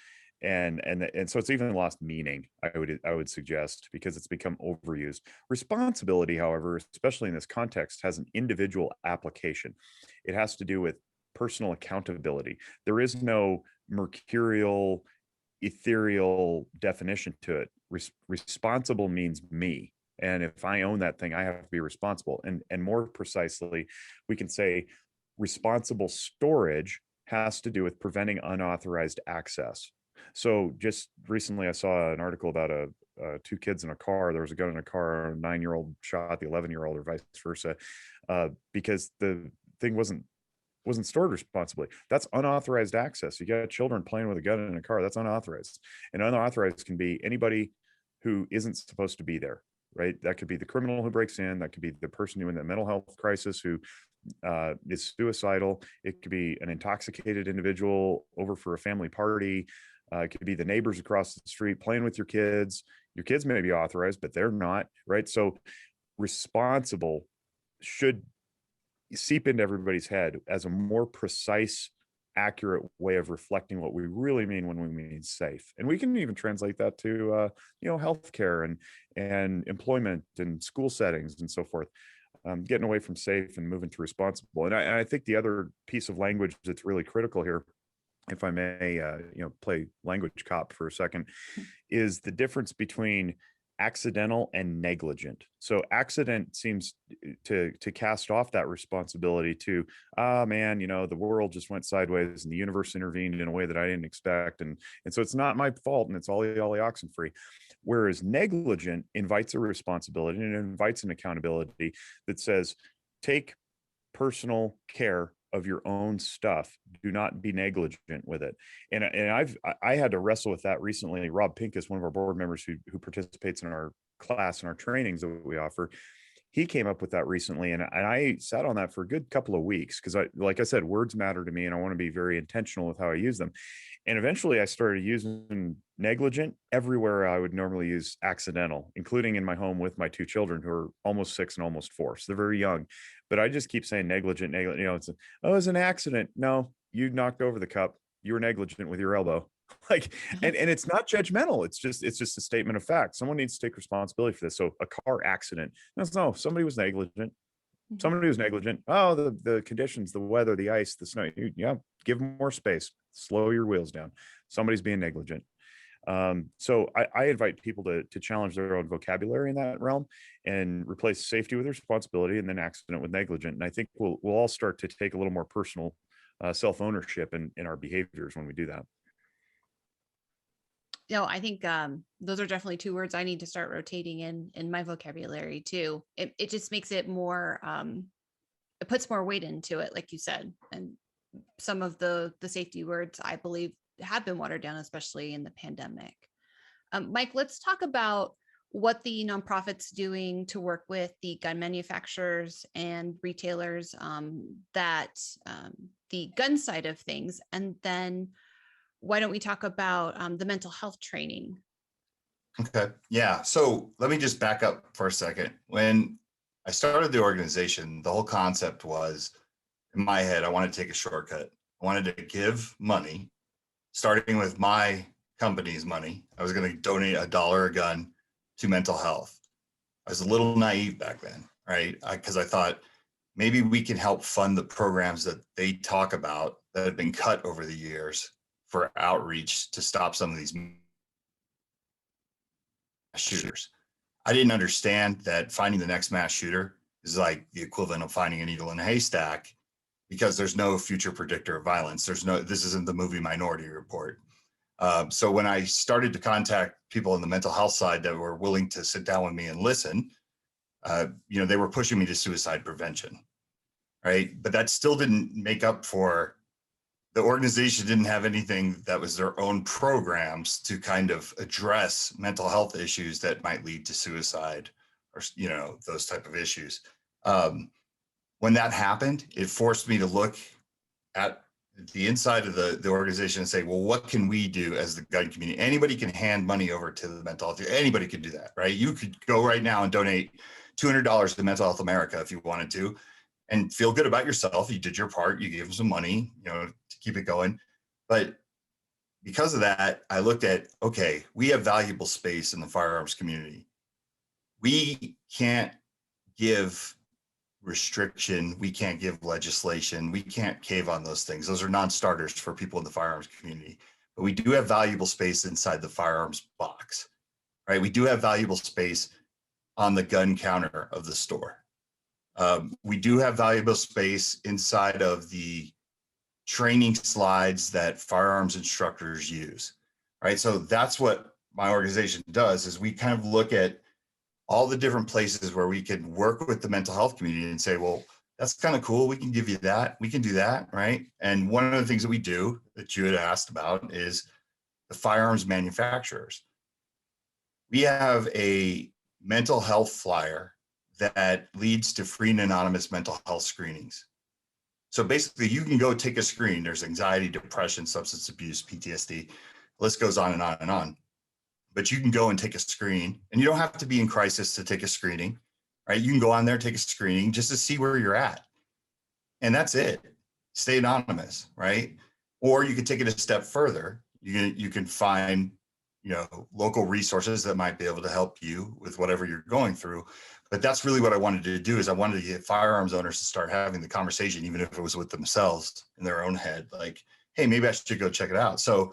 And so it's even lost meaning, I would suggest, because it's become overused. Responsibility, however, especially in this context, has an individual application. It has to do with personal accountability. There is no mercurial, ethereal definition to it. Responsible means me. And if I own that thing, I have to be responsible. And more precisely, we can say responsible storage has to do with preventing unauthorized access. So just recently, I saw an article about two kids in a car. There was a gun in a car. A 9-year-old shot the 11-year-old, or vice versa, because the thing wasn't stored responsibly. That's unauthorized access. You got children playing with a gun in a car. That's unauthorized. And unauthorized can be anybody who isn't supposed to be there, right? That could be the criminal who breaks in. That could be the person who in the mental health crisis who is suicidal. It could be an intoxicated individual over for a family party. It could be the neighbors across the street playing with your kids. Your kids may be authorized, but they're not, right? So responsible should seep into everybody's head as a more precise, accurate way of reflecting what we really mean when we mean safe. And we can even translate that to healthcare and employment and school settings and so forth. Getting away from safe and moving to responsible. And I think the other piece of language that's really critical here, if I may, play language cop for a second, is the difference between accidental and negligent. So accident seems to cast off that responsibility to, man, the world just went sideways and the universe intervened in a way that I didn't expect. And so it's not my fault and it's ollie oxen free. Whereas negligent invites a responsibility and it invites an accountability that says, take personal care of your own stuff. Do not be negligent with it. And I had to wrestle with that recently. Rob Pincus, one of our board members who participates in our class and our trainings that we offer, he came up with that recently. And I sat on that for a good couple of weeks because like I said, words matter to me and I want to be very intentional with how I use them. And eventually I started using negligent everywhere I would normally use accidental, including in my home with my two children who are almost 6 and almost 4. So they're very young, but I just keep saying negligent. It's it's an accident. No, you knocked over the cup. You were negligent with your elbow. And it's not judgmental. It's just a statement of fact. Someone needs to take responsibility for this. So a car accident. No, somebody was negligent. Somebody was negligent. Oh, the conditions, the weather, the ice, the snow. Yeah, give them more space. Slow your wheels down. Somebody's being negligent. So I invite people to challenge their own vocabulary in that realm and replace safety with responsibility and then accident with negligent. And I think we'll all start to take a little more personal self-ownership in our behaviors when we do that. I think those are definitely 2 words I need to start rotating in my vocabulary too. It just makes it more, it puts more weight into it, like you said. And some of the safety words, I believe, have been watered down, especially in the pandemic. Mike, let's talk about what the nonprofit's doing to work with the gun manufacturers and retailers, that the gun side of things. And then why don't we talk about the mental health training? Okay. Yeah. So let me just back up for a second. When I started the organization, the whole concept was, in my head, I wanted to take a shortcut. I wanted to give money, starting with my company's money. I was going to donate $1 a gun to mental health. I was a little naive back then, right? Because I thought maybe we can help fund the programs that they talk about that have been cut over the years for outreach to stop some of these shooters. I didn't understand that finding the next mass shooter is like the equivalent of finding a needle in a haystack, because there's no future predictor of violence. This isn't the movie Minority Report. So when I started to contact people on the mental health side that were willing to sit down with me and listen, they were pushing me to suicide prevention, right? But that still didn't make up for, the organization didn't have anything that was their own programs to kind of address mental health issues that might lead to suicide or, those type of issues. When that happened, it forced me to look at the inside of the organization and say, well, what can we do as the gun community? Anybody can hand money over to the mental health. Anybody could do that, right? You could go right now and donate $200 to Mental Health America if you wanted to, and feel good about yourself. You did your part. You gave them some money, to keep it going. But because of that, I looked at, okay, we have valuable space in the firearms community. We can't give restriction. We can't give legislation. We can't cave on those things. Those are non-starters for people in the firearms community. But we do have valuable space inside the firearms box, right? We do have valuable space on the gun counter of the store. We do have valuable space inside of the training slides that firearms instructors use, right? So that's what my organization does, is we kind of look at all the different places where we can work with the mental health community and say, well, that's kind of cool. We can give you that. We can do that, right? And one of the things that we do that you had asked about is the firearms manufacturers. We have a mental health flyer that leads to free and anonymous mental health screenings. So basically, you can go take a screen. There's anxiety, depression, substance abuse, PTSD. The list goes on and on and on. But you can go and take a screen, and you don't have to be in crisis to take a screening, right? You can go on there, take a screening just to see where you're at. And that's it. Stay anonymous, right? Or you could take it a step further. You can find, local resources that might be able to help you with whatever you're going through. But that's really what I wanted to do, is I wanted to get firearms owners to start having the conversation, even if it was with themselves in their own head, like, hey, maybe I should go check it out. So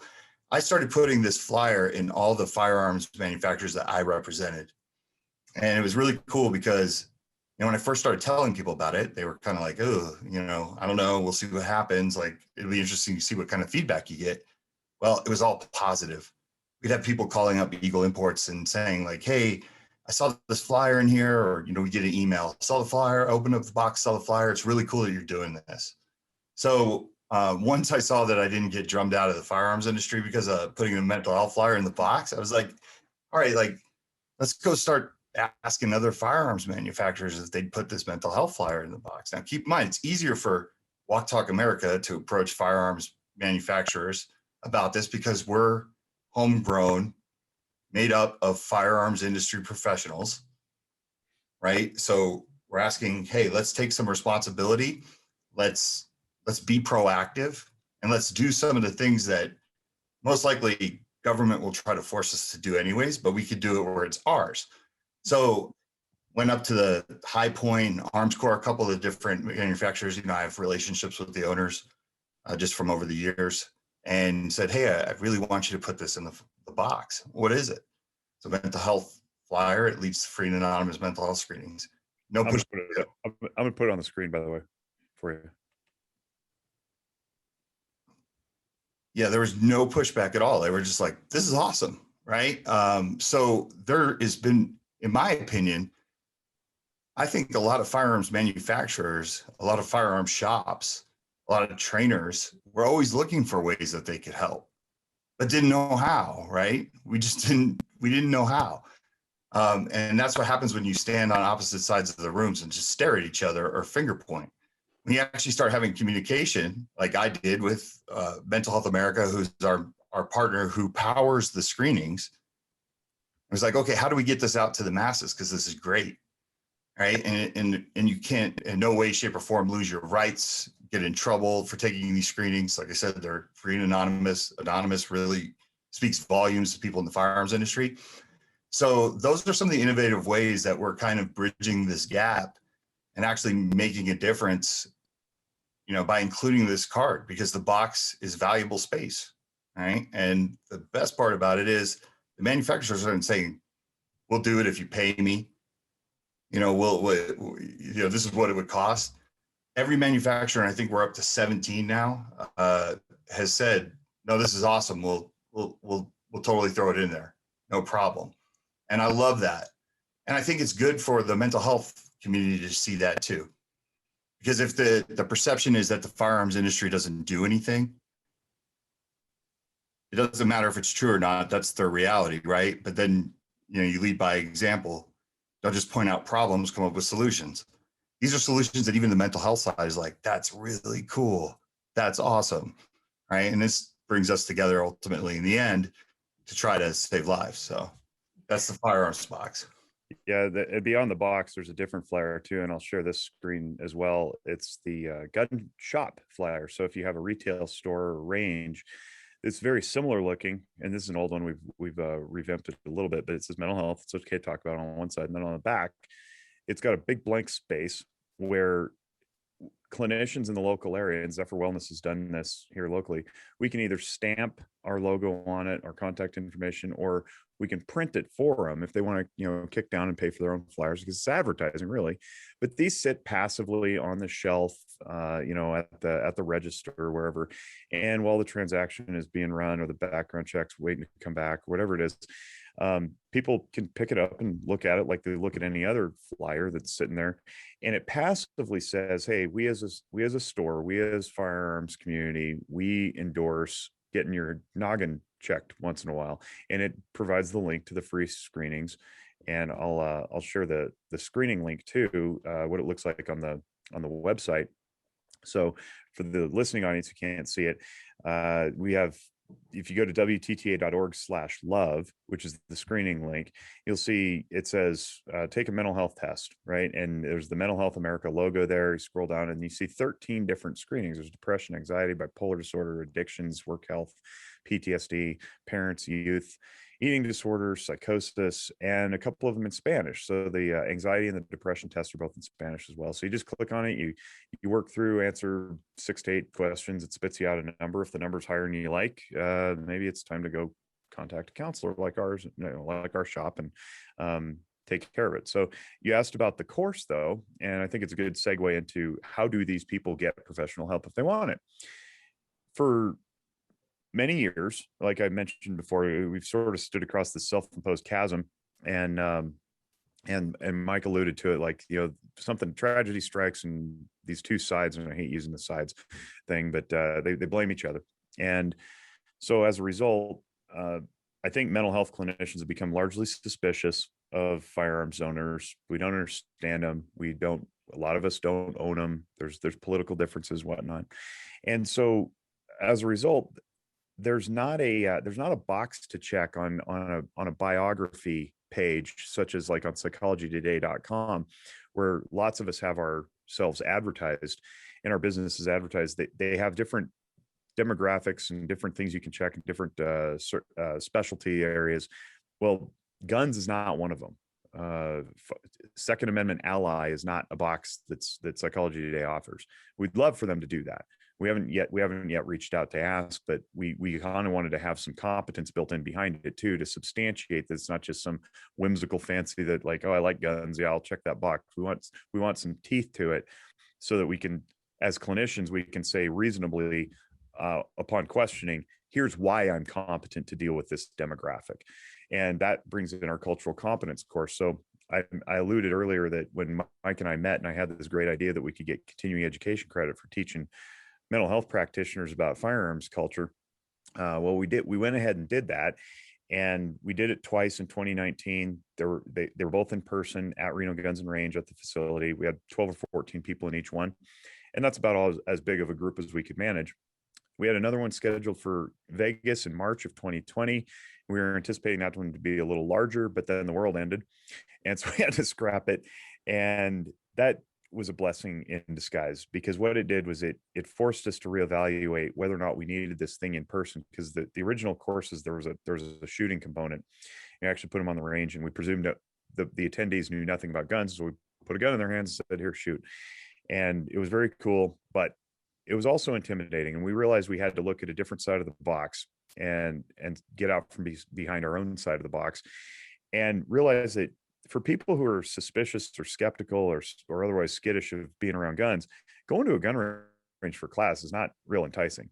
I started putting this flyer in all the firearms manufacturers that I represented. And it was really cool because, when I first started telling people about it, they were kind of like, oh, I don't know, we'll see what happens. Like, it'll be interesting to see what kind of feedback you get. Well, it was all positive. We'd have people calling up Eagle Imports and saying like, hey, I saw this flyer in here, or, we get an email, saw the flyer, open up the box, saw the flyer. It's really cool that you're doing this. So once I saw that I didn't get drummed out of the firearms industry because of putting a mental health flyer in the box, I was like, all right, like, let's go start asking other firearms manufacturers if they'd put this mental health flyer in the box. Now, keep in mind, it's easier for Walk Talk America to approach firearms manufacturers about this because we're homegrown, made up of firearms industry professionals, right? So we're asking, hey, let's take some responsibility. Let's be proactive, and let's do some of the things that most likely government will try to force us to do anyways, but we could do it where it's ours. So went up to the High Point, Arms Corps, a couple of the different manufacturers. I have relationships with the owners just from over the years, and said, hey, I really want you to put this in the box. What is it? So mental health flyer. It leads to free and anonymous mental health screenings. No push. I'm going to put it on the screen, by the way, for you. Yeah, there was no pushback at all. They were just like, this is awesome, right? So there has been, in my opinion, I think a lot of firearms manufacturers, a lot of firearm shops, a lot of trainers were always looking for ways that they could help, but didn't know how, right? We didn't know how. And that's what happens when you stand on opposite sides of the rooms and just stare at each other or finger point. When you actually start having communication, like I did with Mental Health America, who's our partner who powers the screenings, it was like, okay, how do we get this out to the masses? Because this is great, right? And you can't in no way, shape, or form lose your rights, get in trouble for taking these screenings. Like I said, they're free and anonymous. Anonymous really speaks volumes to people in the firearms industry. So those are some of the innovative ways that we're kind of bridging this gap and actually making a difference, by including this card, because the box is valuable space, right? And the best part about it is the manufacturers aren't saying, we'll do it if you pay me, this is what it would cost. Every manufacturer, and I think we're up to 17 now, has said, no, this is awesome. We'll totally throw it in there. No problem. And I love that. And I think it's good for the mental health community to see that too. Because if the perception is that the firearms industry doesn't do anything, it doesn't matter if it's true or not, that's their reality, right? But then, you lead by example. Don't just point out problems, come up with solutions. These are solutions that even the mental health side is like, that's really cool. That's awesome, right? And this brings us together ultimately in the end to try to save lives. So that's the firearms box. Yeah, beyond the box, there's a different flyer too, and I'll share this screen as well. It's the gun shop flyer. So if you have a retail store or range, it's very similar looking, and this is an old one. We've revamped it a little bit, but it says mental health. It's okay to talk about it on one side, and then on the back, it's got a big blank space where clinicians in the local area, and Zephyr Wellness has done this here locally, we can either stamp our logo on it, our contact information, or we can print it for them if they want to, kick down and pay for their own flyers, because it's advertising really. But these sit passively on the shelf, at the register or wherever. And while the transaction is being run or the background checks waiting to come back, whatever it is, people can pick it up and look at it like they look at any other flyer that's sitting there. And it passively says, hey, we as a store, we as Firearms community, we endorse getting your noggin checked once in a while. And it provides the link to the free screenings. And I'll share the screening link too, what it looks like on the website. So for the listening audience who can't see it, we have, if you go to WTTA.org/love, which is the screening link, you'll see it says, take a mental health test, right? And there's the Mental Health America logo there. You scroll down and you see 13 different screenings. There's depression, anxiety, bipolar disorder, addictions, work health, PTSD, parents, youth, eating disorders, psychosis, and a couple of them in Spanish. So the anxiety and the depression tests are both in Spanish as well. So you just click on it, you work through, answer 6 to 8 questions. It spits you out a number. If the number's higher than you like, maybe it's time to go contact a counselor like ours, like our shop, and take care of it. So you asked about the course though, and I think it's a good segue into how do these people get professional help if they want it. For many years, like I mentioned before, we've sort of stood across the self-imposed chasm, and Mike alluded to it, like, something, tragedy strikes, and these two sides, and I hate using the sides thing, but they blame each other. And so as a result, I think mental health clinicians have become largely suspicious of firearms owners. We don't understand them. A lot of us don't own them. There's political differences, whatnot. And so as a result, there's not a box to check on a biography page, such as like on psychologytoday.com, where lots of us have ourselves advertised and our business is advertised. They have different demographics and different things you can check in different specialty areas. Well, guns is not one of them. Second Amendment ally is not a box that Psychology Today offers. We'd love for them to do that. We haven't yet reached out to ask, but we kind of wanted to have some competence built in behind it too, to substantiate that it's not just some whimsical fancy that, like, oh, I like guns, yeah, I'll check that box. We want some teeth to it, so that we can, as clinicians, we can say reasonably, upon questioning, here's why I'm competent to deal with this demographic. And that brings in our cultural competence course. So I alluded earlier that when Mike and I met, and I had this great idea that we could get continuing education credit for teaching mental health practitioners about firearms culture. Well, we went ahead and did that, and we did it twice in 2019. They were both in person at Reno Guns and Range at the facility. We had 12 or 14 people in each one, and that's about as big of a group as we could manage. We had another one scheduled for Vegas in March of 2020. We were anticipating that one to be a little larger, but then the world ended, and so we had to scrap it. And that was a blessing in disguise, because what it did was it forced us to reevaluate whether or not we needed this thing in person, because the original courses, there was a shooting component. You actually put them on the range, and we presumed that the attendees knew nothing about guns, so we put a gun in their hands and said, here, shoot. And it was very cool, but it was also intimidating, and we realized we had to look at a different side of the box and get out from behind our own side of the box, and realize that for people who are suspicious or skeptical or otherwise skittish of being around guns, going to a gun range for class is not real enticing.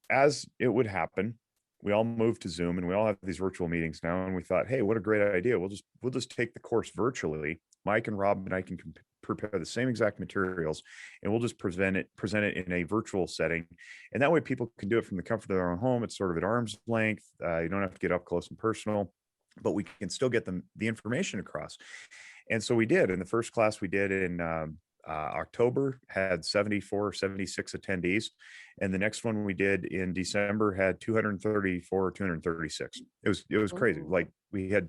As it would happen, we all moved to Zoom, and we all have these virtual meetings now. And we thought, hey, what a great idea. We'll just take the course virtually. Mike and Rob and I can prepare the same exact materials, and we'll just present it in a virtual setting. And that way people can do it from the comfort of their own home. It's sort of at arm's length. You don't have to get up close and personal, but we can still get them the information across. And so we did. In the first class we did in October, had 74 or 76 attendees. And the next one we did in December had 234 or 236. It was crazy. Like we had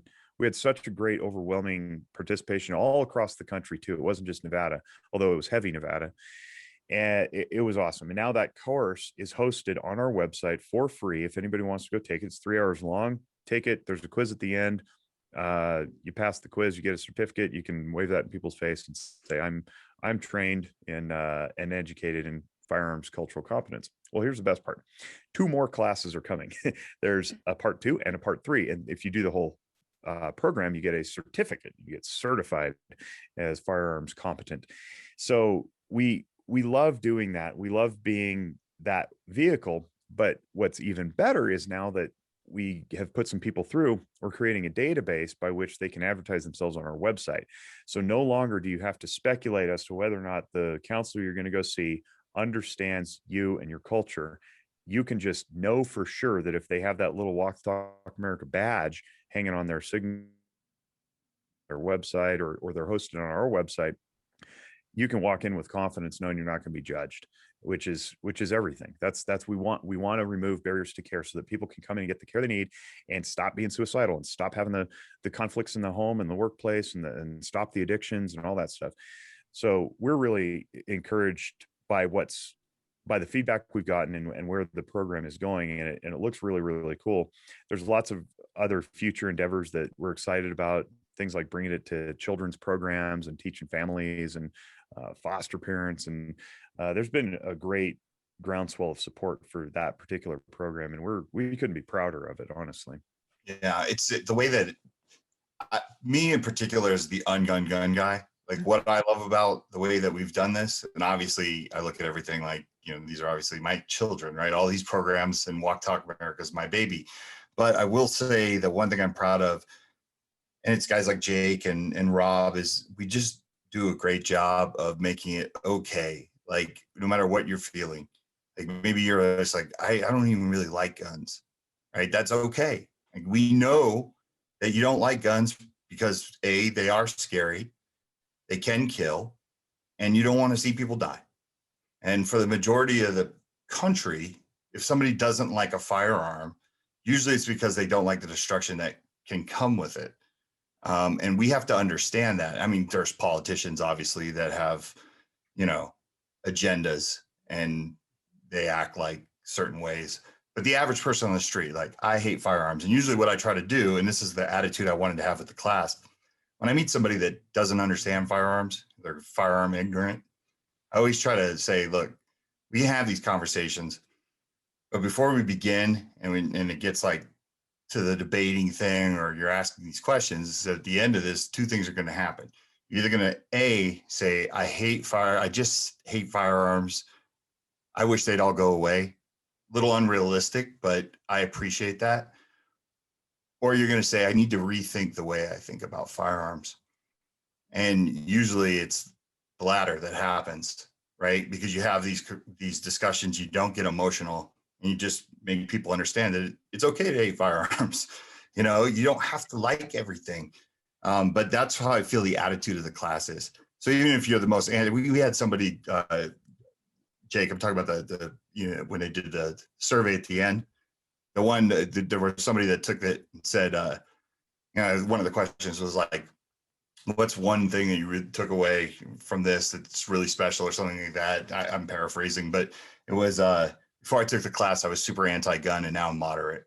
such a great, overwhelming participation all across the country too. It wasn't just Nevada, although it was heavy Nevada. And it was awesome. And now that course is hosted on our website for free. If anybody wants to go take it, it's 3 hours long. Take it. There's a quiz at the end. You pass the quiz, you get a certificate. You can wave that in people's face and say, I'm I'm trained in and educated in firearms cultural competence. Well, here's the best part. 2 more classes are coming. There's a part 2 and a part 3. And if you do the whole program, you get a certificate. You get certified as firearms competent. So we love doing that. We love being that vehicle. But what's even better is now that we have put some people through, we're creating a database by which they can advertise themselves on our website. So no longer do you have to speculate as to whether or not the counselor you're going to go see understands you and your culture. You can just know for sure that if they have that little Walk Talk America badge hanging on their signature, their website, or they're hosted on our website, you can walk in with confidence knowing you're not going to be judged, which is everything. That's we want to remove barriers to care so that people can come in and get the care they need and stop being suicidal and stop having the conflicts in the home and the workplace and stop the addictions and all that stuff. So we're really encouraged by the feedback we've gotten and where the program is going, and it looks really, really cool. There's lots of other future endeavors that we're excited about, things like bringing it to children's programs and teaching families and foster parents. And there's been a great groundswell of support for that particular program. And we couldn't be prouder of it, honestly. Yeah, it's the way that me in particular is the ungun gun guy. Like what I love about the way that we've done this, and obviously I look at everything like, these are obviously my children, right? All these programs, and Walk Talk America is my baby. But I will say the one thing I'm proud of, and it's guys like Jake and Rob, is we just do a great job of making it okay. Like no matter what you're feeling, like maybe you're just like, I don't even really like guns, right? That's okay. Like we know that you don't like guns because A, they are scary, they can kill, and you don't want to see people die. And for the majority of the country, if somebody doesn't like a firearm, usually it's because they don't like the destruction that can come with it. And we have to understand that. I mean, there's politicians obviously that have, agendas and they act like certain ways. But the average person on the street, like, I hate firearms. And usually what I try to do, and this is the attitude I wanted to have with the class, when I meet somebody that doesn't understand firearms, they're firearm ignorant, I always try to say, look, we have these conversations, but before we begin and it gets like to the debating thing or you're asking these questions, at the end of this, 2 things are going to happen. You're either going to say, I just hate firearms. I wish they'd all go away. Little unrealistic, but I appreciate that. Or you're going to say, I need to rethink the way I think about firearms. And usually it's the latter that happens, right? Because you have these discussions, you don't get emotional, and you just make people understand that it's okay to hate firearms. You don't have to like everything. But that's how I feel the attitude of the class is. So even if you're the most, and we had somebody, Jake, I'm talking about the when they did the survey at the end, there was somebody that took that and said, one of the questions was like, what's one thing that you really took away from this that's really special or something like that? I'm paraphrasing, but it was, before I took the class, I was super anti-gun and now I'm moderate.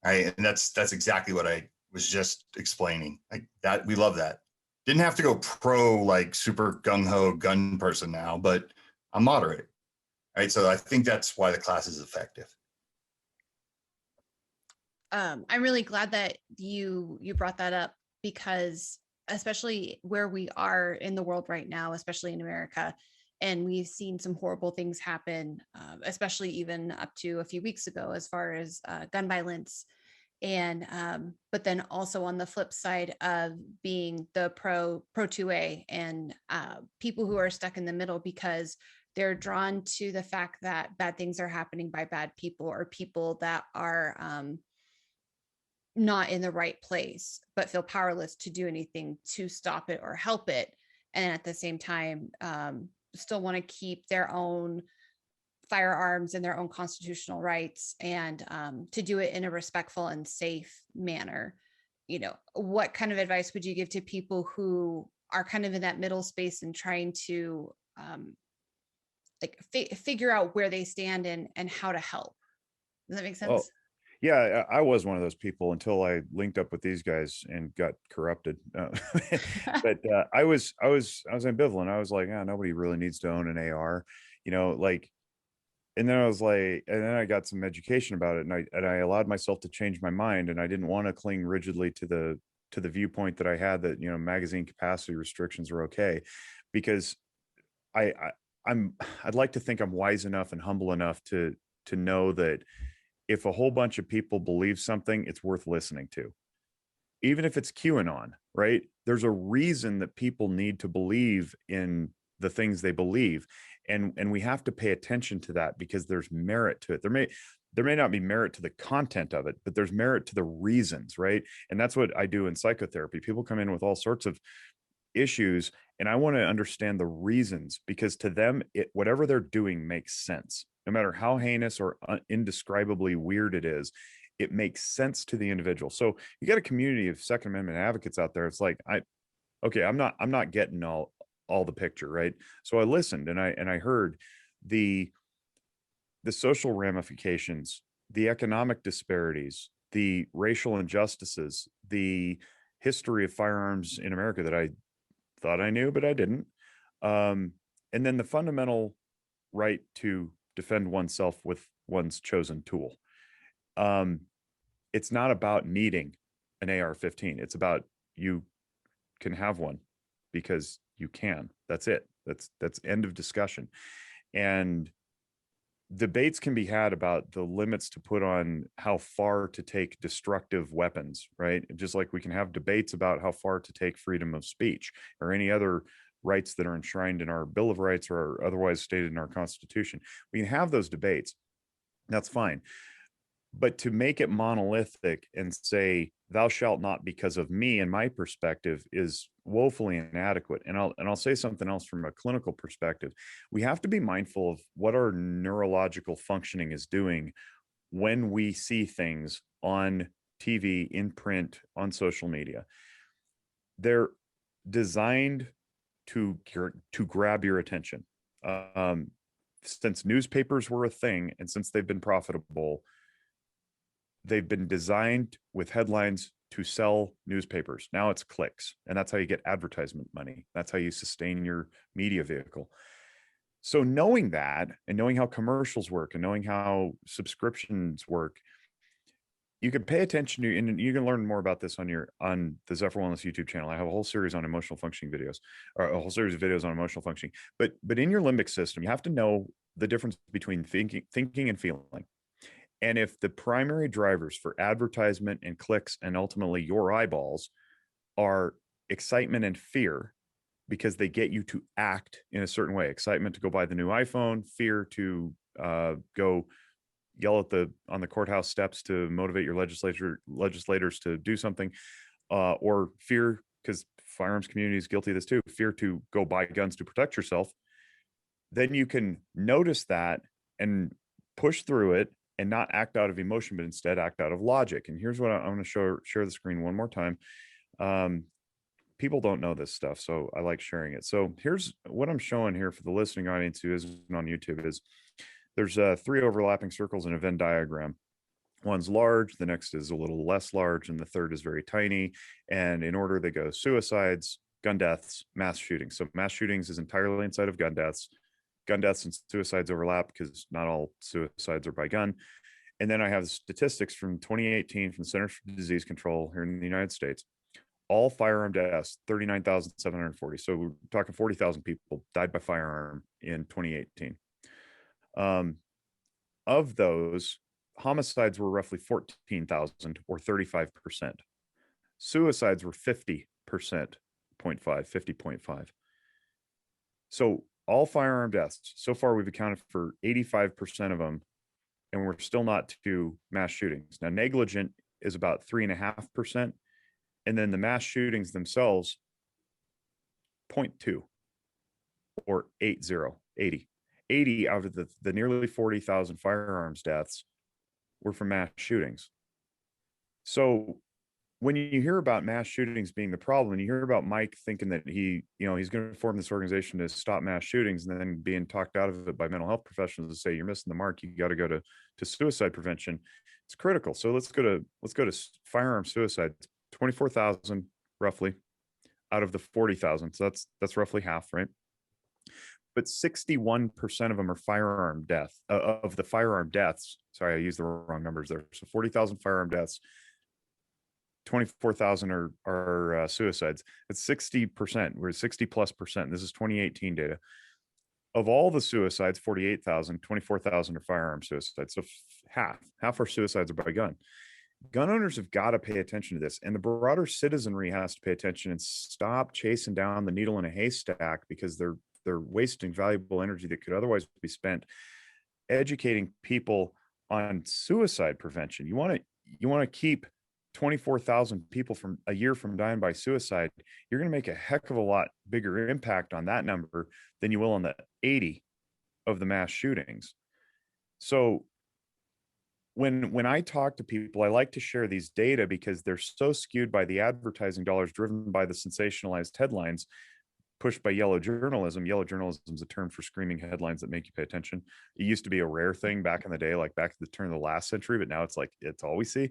Right. And that's exactly what I was just explaining. Like that, we love that. Didn't have to go pro, like super gung-ho gun person now, but I'm moderate. Right. So I think that's why the class is effective. I'm really glad that you brought that up, because especially where we are in the world right now, especially in America, and we've seen some horrible things happen, especially even up to a few weeks ago, as far as gun violence. And but then also on the flip side of being the pro 2A and people who are stuck in the middle because they're drawn to the fact that bad things are happening by bad people or people that are not in the right place, but feel powerless to do anything to stop it or help it. And at the same time, still want to keep their own firearms and their own constitutional rights, and to do it in a respectful and safe manner. What kind of advice would you give to people who are kind of in that middle space and trying to figure out where they stand and how to help? Does that make sense? Yeah, I was one of those people until I linked up with these guys and got corrupted. But I was ambivalent. I was like, oh, nobody really needs to own an AR, like. And then I was like, and then I got some education about it, and I allowed myself to change my mind, and I didn't want to cling rigidly to the viewpoint that I had that magazine capacity restrictions are okay, because I, I I'd like to think I'm wise enough and humble enough to know that if a whole bunch of people believe something, it's worth listening to, even if it's QAnon, right? There's a reason that people need to believe in the things they believe, and we have to pay attention to that because there's merit to it. There may not be merit to the content of it, but there's merit to the reasons, right? And that's what I do in psychotherapy. People come in with all sorts of issues, and I want to understand the reasons, because to them, whatever they're doing makes sense, no matter how heinous or indescribably weird it is. It makes sense to the individual. So you got a community of Second Amendment advocates out there. It's like, okay, I'm not getting all the picture, right? So I listened, and I heard the social ramifications, the economic disparities, the racial injustices, the history of firearms in America that I thought I knew, but I didn't. And then the fundamental right to defend oneself with one's chosen tool. It's not about needing an AR-15. It's about you can have one because you can. That's it. That's end of discussion. And debates can be had about the limits to put on how far to take destructive weapons, right? Just like we can have debates about how far to take freedom of speech or any other rights that are enshrined in our Bill of Rights or are otherwise stated in our Constitution. We can have those debates. That's fine. But to make it monolithic and say thou shalt not because of me, in my perspective, is woefully inadequate. And I'll say something else from a clinical perspective. We have to be mindful of what our neurological functioning is doing when we see things on TV, in print, on social media. They're designed to grab your attention. Since newspapers were a thing and since they've been profitable, they've been designed with headlines to sell newspapers. Now it's clicks, and that's how you get advertisement money. That's how you sustain your media vehicle. So knowing that, and knowing how commercials work, and knowing how subscriptions work, you can pay attention to, and you can learn more about this on the Zephyr Wellness YouTube channel. I have a whole series on emotional functioning videos, or a whole series of videos on emotional functioning. But in your limbic system, you have to know the difference between thinking and feeling. And if the primary drivers for advertisement and clicks and ultimately your eyeballs are excitement and fear, because they get you to act in a certain way, excitement to go buy the new iPhone, fear to go yell on the courthouse steps to motivate your legislators to do something, or fear, because firearms community is guilty of this too, fear to go buy guns to protect yourself, then you can notice that and push through it and not act out of emotion, but instead act out of logic. And here's what I'm going to share the screen one more time. People don't know this stuff, so I like sharing it. So here's what I'm showing here for the listening audience who isn't on YouTube is there's 3 overlapping circles in a Venn diagram. One's large, the next is a little less large, and the third is very tiny. And in order, they go suicides, gun deaths, mass shootings. So mass shootings is entirely inside of gun deaths. Gun deaths and suicides overlap because not all suicides are by gun. And then I have statistics from 2018 from the Centers for Disease Control here in the United States. All firearm deaths, 39,740. So we're talking 40,000 people died by firearm in 2018. Of those, homicides were roughly 14,000 or 35%. Suicides were 50%, 50.5. So all firearm deaths, so far we've accounted for 85% of them, and we're still not to mass shootings. Now, negligent is about 3.5%. And then the mass shootings themselves, 0.2 or 80. 80 out of the nearly 40,000 firearms deaths were from mass shootings. So when you hear about mass shootings being the problem, you hear about Mike thinking that he's going to form this organization to stop mass shootings, and then being talked out of it by mental health professionals to say you're missing the mark. You got to go to suicide prevention. It's critical. So let's go to firearm suicide. 24,000 roughly out of the 40,000. So that's roughly half, right? But 61% of them are firearm death of the firearm deaths. Sorry, I used the wrong numbers there. So 40,000 firearm deaths. 24,000 are suicides. It's 60%. We're 60+%. This is 2018 data. Of all the suicides, 48,000, 24,000 are firearm suicides. So half our suicides are by gun. Gun owners have got to pay attention to this, and the broader citizenry has to pay attention and stop chasing down the needle in a haystack, because they're wasting valuable energy that could otherwise be spent educating people on suicide prevention. You want to keep 24,000 people from a year from dying by suicide. You're going to make a heck of a lot bigger impact on that number than you will on the 80 of the mass shootings. So when I talk to people, I like to share these data because they're so skewed by the advertising dollars, driven by the sensationalized headlines pushed by yellow journalism. Yellow journalism is a term for screaming headlines that make you pay attention. It used to be a rare thing back in the day, like back to the turn of the last century, but now it's like, it's all we see.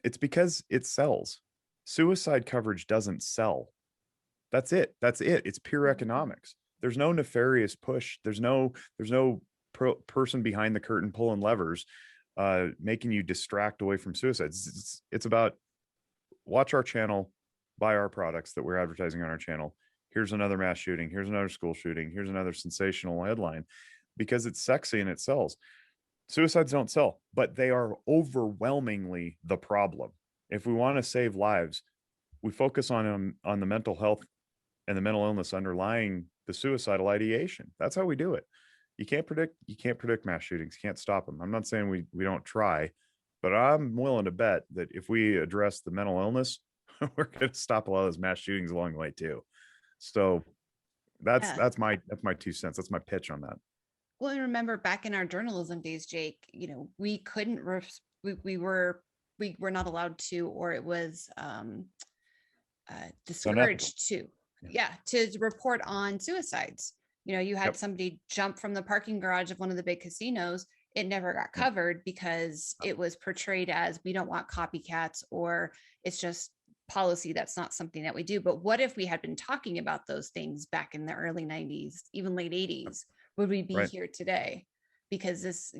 It's because it sells. Suicide coverage doesn't sell. That's it. It's pure economics. There's no nefarious push. There's no person behind the curtain pulling levers, making you distract away from suicides. It's about, watch our channel, buy our products that we're advertising on our channel. Here's another mass shooting. Here's another school shooting. Here's another sensational headline, because it's sexy and it sells. Suicides don't sell, but they are overwhelmingly the problem. If we want to save lives, we focus on the mental health and the mental illness underlying the suicidal ideation. That's how we do it. You can't predict mass shootings. You can't stop them. I'm not saying we don't try, but I'm willing to bet that if we address the mental illness, we're going to stop a lot of those mass shootings along the way too. So that's my 2 cents. That's my pitch on that. Well, and remember back in our journalism days, Jake, we couldn't, we were not allowed to, or it was discouraged to report on suicides. You had somebody jump from the parking garage of one of the big casinos. It never got covered because it was portrayed as, we don't want copycats, or it's just policy. That's not something that we do. But what if we had been talking about those things back in the early 90s, even late 80s? Would we be here today? Because this,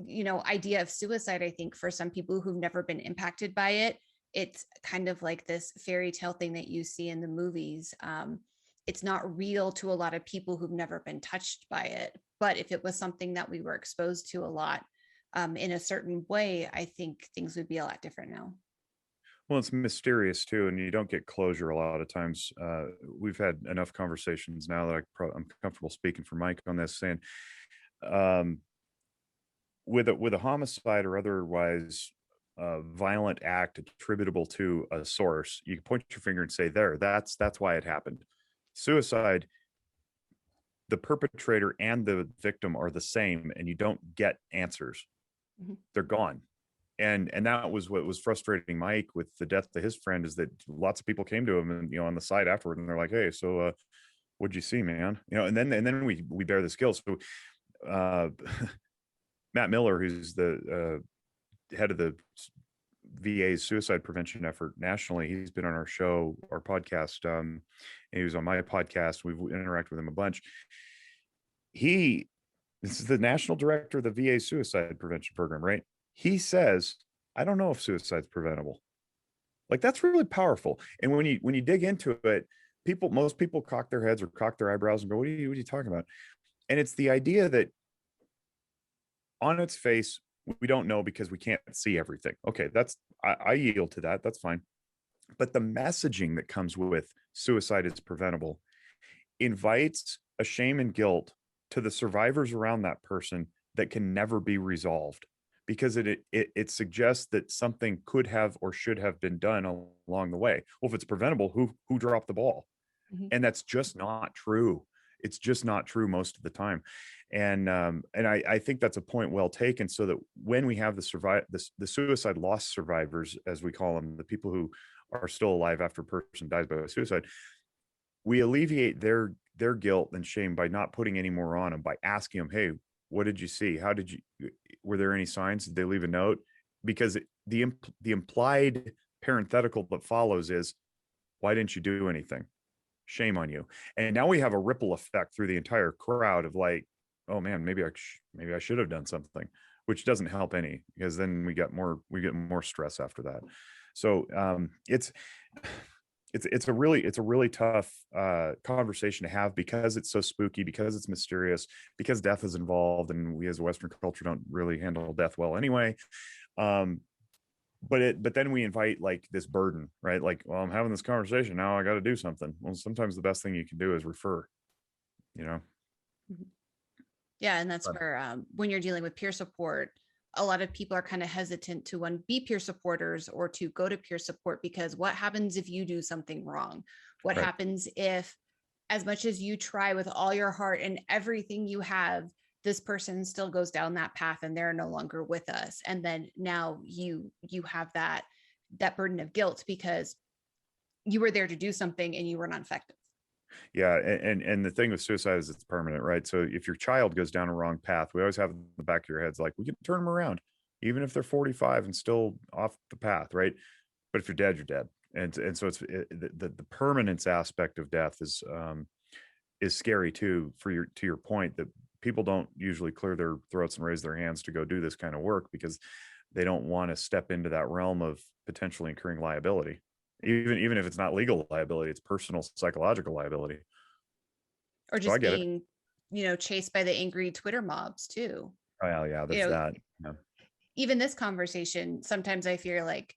idea of suicide, I think for some people who've never been impacted by it, it's kind of like this fairy tale thing that you see in the movies. It's not real to a lot of people who've never been touched by it. But if it was something that we were exposed to a lot in a certain way, I think things would be a lot different now. Well, it's mysterious too, and you don't get closure a lot of times. We've had enough conversations now that I'm comfortable speaking for Mike on this, saying with a homicide or otherwise violent act attributable to a source, you can point your finger and say, that's why it happened. Suicide, the perpetrator and the victim are the same, and you don't get answers. Mm-hmm. They're gone. And that was what was frustrating Mike with the death of his friend, is that lots of people came to him and, on the side afterward, and they're like, hey, so what'd you see, man? And then we bear the skills. So Matt Miller, who's the head of the VA's suicide prevention effort nationally, he's been on our show, our podcast, and he was on my podcast. We've interacted with him a bunch. This is the national director of the VA suicide prevention program, right? He says, I don't know if suicide's preventable. Like, that's really powerful. And when you dig into it, most people cock their heads or cock their eyebrows and go, what are you talking about? And it's the idea that on its face, we don't know because we can't see everything. Okay, I yield to that. That's fine. But the messaging that comes with suicide is preventable invites a shame and guilt to the survivors around that person that can never be resolved, because it suggests that something could have or should have been done along the way. Well, if it's preventable, who dropped the ball? Mm-hmm. And that's just not true. It's just not true most of the time. And I think that's a point well taken, so that when we have the suicide loss survivors, as we call them, the people who are still alive after a person dies by suicide, we alleviate their guilt and shame by not putting any more on them, by asking them, hey, what did you see? How did you, were there any signs? Did they leave a note? Because the implied parenthetical that follows is, why didn't you do anything? Shame on you. And now we have a ripple effect through the entire crowd of like, oh man, maybe I should have done something, which doesn't help any, because then we get more stress after that. So it's a really tough conversation to have, because it's so spooky, because it's mysterious, because death is involved, and we as a Western culture don't really handle death well anyway. But then we invite like this burden, right? Like, well, I'm having this conversation now, I got to do something. Well, sometimes the best thing you can do is refer, you know. Yeah, and that's where when you're dealing with peer support, a lot of people are kind of hesitant to be peer supporters or to go to peer support, because what happens if you do something wrong? What happens if, as much as you try with all your heart and everything you have, this person still goes down that path and they're no longer with us? And then now you have that burden of guilt because you were there to do something and you were not effective. Yeah, and the thing with suicide is it's permanent, right? So if your child goes down a wrong path, we always have in the back of your heads like, we can turn them around, even if they're 45 and still off the path, right? But if you're dead, you're dead. And so the permanence aspect of death is scary too. To your point, that people don't usually clear their throats and raise their hands to go do this kind of work, because they don't want to step into that realm of potentially incurring liability. Even if it's not legal liability, it's personal psychological liability. Or just being, chased by the angry Twitter mobs too. Oh yeah, there's that. Yeah. Even this conversation, sometimes I feel like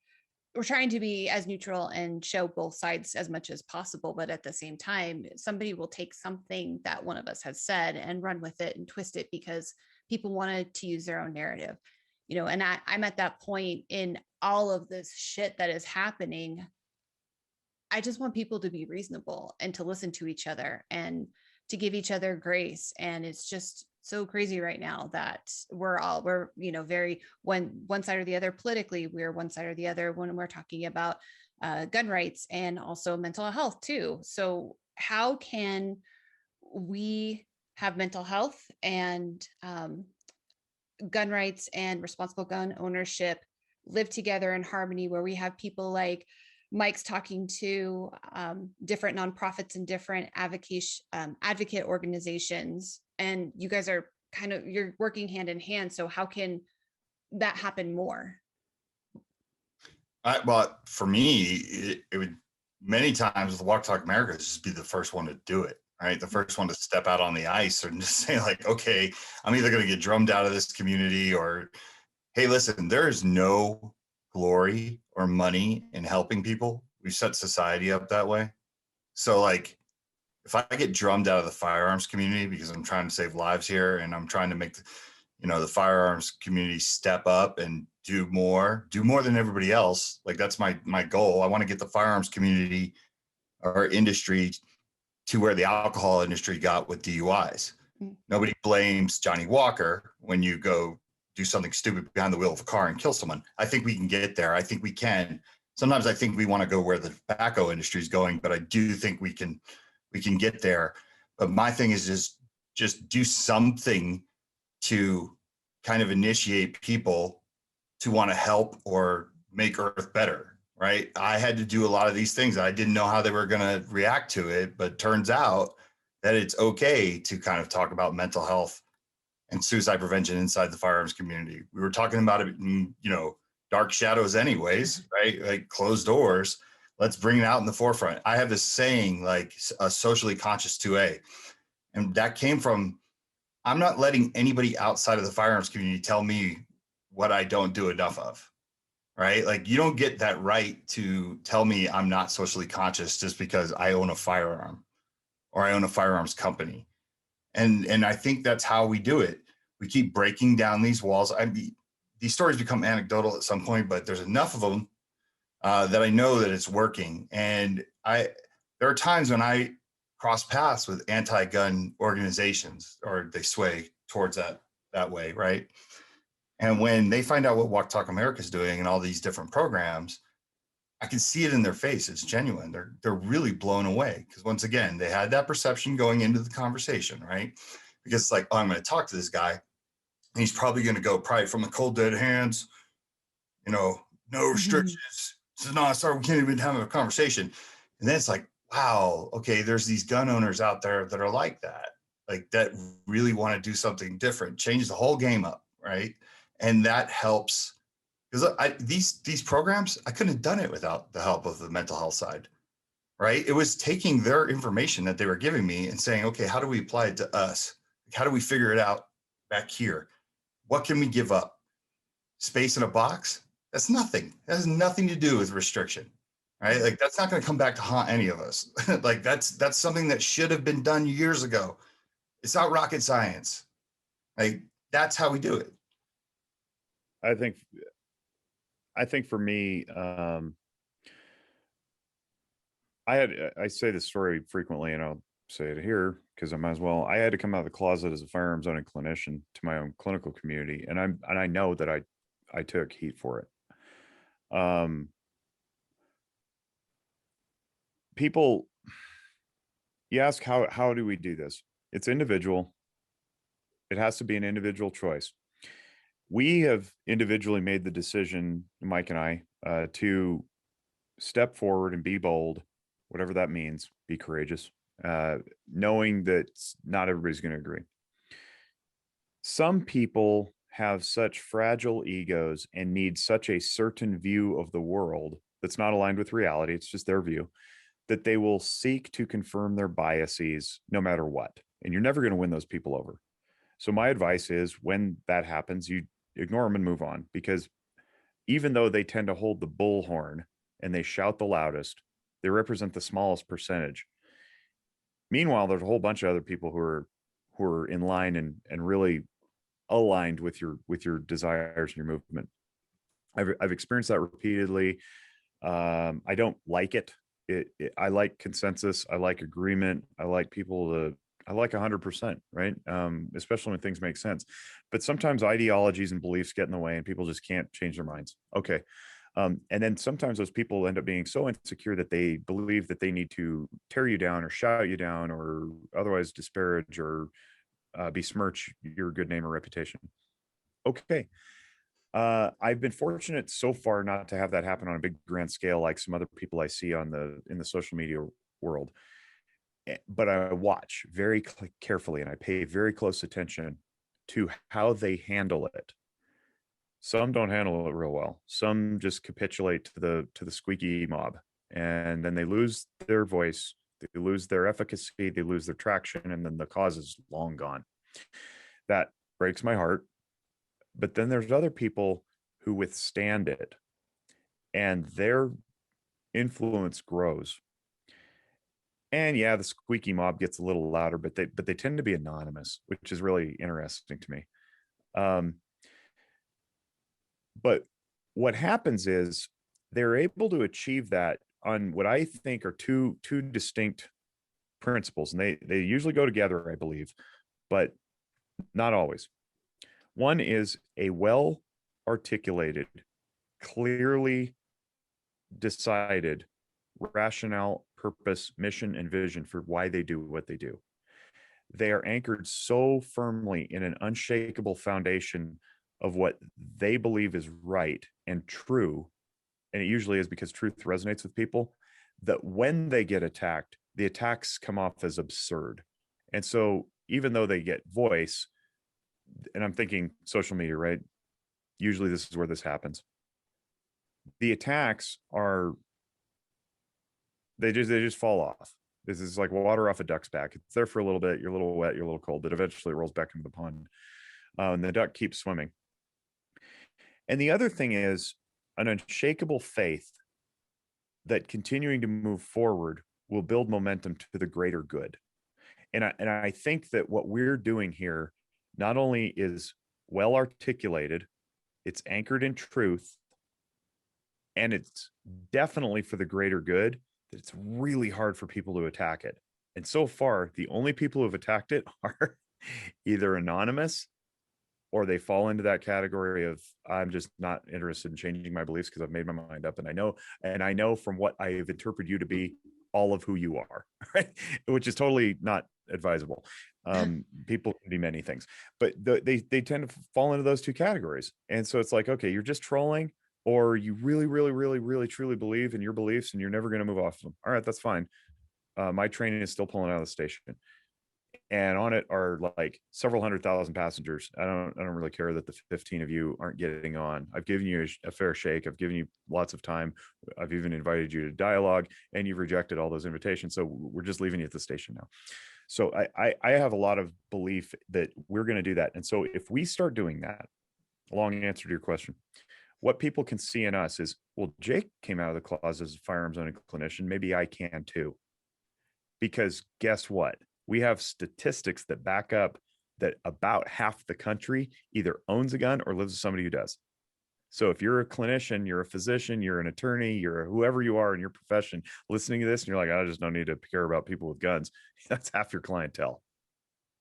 we're trying to be as neutral and show both sides as much as possible, but at the same time, somebody will take something that one of us has said and run with it and twist it because people wanted to use their own narrative. And I'm at that point in all of this shit that is happening. I just want people to be reasonable and to listen to each other and to give each other grace. And it's just so crazy right now that we're very one side or the other politically. We're one side or the other when we're talking about gun rights and also mental health too. So how can we have mental health and gun rights and responsible gun ownership live together in harmony, where we have people like Mike's talking to different nonprofits and different advocate organizations, and you guys are you're working hand in hand. So how can that happen more? Well, for me, it would many times the Walk Talk America just be the first one to do it, right? The first one to step out on the ice and just say like, okay, I'm either going to get drummed out of this community, or, hey, listen, there is no glory or money in helping people. We've set society up that way. So like, if I get drummed out of the firearms community because I'm trying to save lives here and I'm trying to make the firearms community step up and do more than everybody else, like that's my goal. I want to get the firearms community or industry to where the alcohol industry got with DUIs. Nobody blames Johnny Walker when you go do something stupid behind the wheel of a car and kill someone. I think we can get there. I think we can. Sometimes I think we want to go where the tobacco industry is going, but I do think we can get there. But my thing is just do something to kind of initiate people to want to help or make Earth better, right? I had to do a lot of these things. I didn't know how they were going to react to it, but turns out that it's okay to kind of talk about mental health and suicide prevention inside the firearms community. We were talking about it in, dark shadows anyways, right? Like closed doors. Let's bring it out in the forefront. I have this saying, like a socially conscious 2A. And that came from, I'm not letting anybody outside of the firearms community tell me what I don't do enough of, right? Like you don't get that right to tell me I'm not socially conscious just because I own a firearm or I own a firearms company. And I think that's how we do it. We keep breaking down these walls. These stories become anecdotal at some point, but there's enough of them that I know that it's working. And there are times when I cross paths with anti-gun organizations, or they sway towards that way, right? And when they find out what Walk Talk America is doing and all these different programs, I can see it in their face. It's genuine. They're really blown away, because once again, they had that perception going into the conversation, right? Because it's like, oh, I'm going to talk to this guy, and he's probably going to go probably from the cold dead hands, no restrictions. So no, sorry, we can't even have a conversation. And then it's like, wow, okay, there's these gun owners out there that are like that really want to do something different, change the whole game up, right? And that helps, because these programs, I couldn't have done it without the help of the mental health side, right? It was taking their information that they were giving me and saying, okay, how do we apply it to us? How do we figure it out back here? What can we give up? Space in a box? That's nothing. That has nothing to do with restriction, right? Like, that's not going to come back to haunt any of us. Like, that's something that should have been done years ago. It's not rocket science. Like, that's how we do it. I think for me, I say this story frequently, and I'll say it here because I might as well. I had to come out of the closet as a firearms owning clinician to my own clinical community, and I know that I took heat for it. People, you ask how do we do this? It's individual. It has to be an individual choice. We have individually made the decision, Mike and I, to step forward and be bold, whatever that means. Be courageous, knowing that not everybody's going to agree. Some people have such fragile egos and need such a certain view of the world that's not aligned with reality. It's just their view, that they will seek to confirm their biases no matter what. And you're never going to win those people over. So my advice is, when that happens, you ignore them and move on, because even though they tend to hold the bullhorn and they shout the loudest, they represent the smallest percentage. Meanwhile, there's a whole bunch of other people who are in line and really aligned with your desires and your movement. I've experienced that repeatedly. I don't like it. I like consensus. I like agreement. I like people to. I like 100%, right? Especially when things make sense. But sometimes ideologies and beliefs get in the way, and people just can't change their minds. Okay. And then sometimes those people end up being so insecure that they believe that they need to tear you down or shout you down or otherwise disparage or besmirch your good name or reputation. Okay. I've been fortunate so far not to have that happen on a big grand scale like some other people I see in the social media world. But I watch very carefully and I pay very close attention to how they handle it. Some don't handle it real well. Some just capitulate to the squeaky mob, and then they lose their voice, they lose their efficacy, they lose their traction, and then the cause is long gone. That breaks my heart. But then there's other people who withstand it, and their influence grows. And yeah, the squeaky mob gets a little louder, but they tend to be anonymous, which is really interesting to me. But what happens is they're able to achieve that on what I think are two distinct principles, and they usually go together, I believe, but not always. One is a well articulated, clearly decided rationale, purpose, mission, and vision for why they do what they do. They are anchored so firmly in an unshakable foundation of what they believe is right and true, and it usually is because truth resonates with people, that when they get attacked, the attacks come off as absurd. And so even though they get voice, and I'm thinking social media, right? Usually this is where this happens. The attacks are, they just fall off. This is like water off a duck's back. It's there for a little bit. You're a little wet, you're a little cold, but eventually it rolls back into the pond. And the duck keeps swimming. And the other thing is an unshakable faith that continuing to move forward will build momentum to the greater good. And I think that what we're doing here not only is well articulated, it's anchored in truth, and it's definitely for the greater good, that it's really hard for people to attack it. And so far, the only people who have attacked it are either anonymous or they fall into that category of I'm just not interested in changing my beliefs because I've made my mind up, and I know from what I have interpreted you to be all of who you are, right? Which is totally not advisable. People can be many things, but they tend to fall into those two categories. And so it's like, okay, you're just trolling, or you really, really, really, really, truly believe in your beliefs and you're never going to move off of them. All right, that's fine. My train is still pulling out of the station, and on it are like several 100,000 passengers. I don't really care that the 15 of you aren't getting on. I've given you a fair shake. I've given you lots of time. I've even invited you to dialogue, and you've rejected all those invitations. So we're just leaving you at the station now. So I have a lot of belief that we're going to do that. And so if we start doing that, long answer to your question, what people can see in us is, well, Jake came out of the closet as a firearms owning clinician. Maybe I can too. Because guess what? We have statistics that back up that about half the country either owns a gun or lives with somebody who does. So if you're a clinician, you're a physician, you're an attorney, you're whoever you are in your profession, listening to this, and you're like, I just don't need to care about people with guns. That's half your clientele.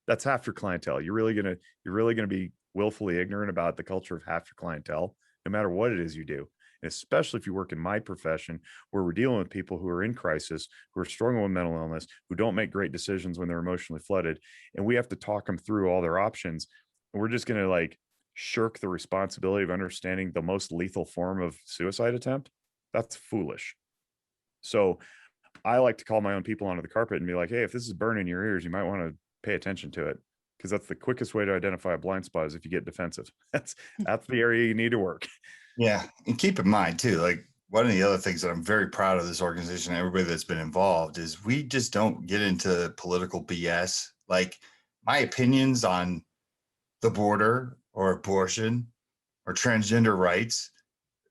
That's half your clientele. You're really gonna be willfully ignorant about the culture of half your clientele, no matter what it is you do. And especially if you work in my profession, where we're dealing with people who are in crisis, who are struggling with mental illness, who don't make great decisions when they're emotionally flooded, and we have to talk them through all their options. And we're just going to like shirk the responsibility of understanding the most lethal form of suicide attempt. That's foolish. So I like to call my own people onto the carpet and be like, hey, if this is burning your ears, you might want to pay attention to it, because that's the quickest way to identify a blind spot is if you get defensive. That's the area you need to work. Yeah. And keep in mind too, like one of the other things that I'm very proud of this organization, everybody that's been involved, is we just don't get into political BS. Like my opinions on the border or abortion or transgender rights,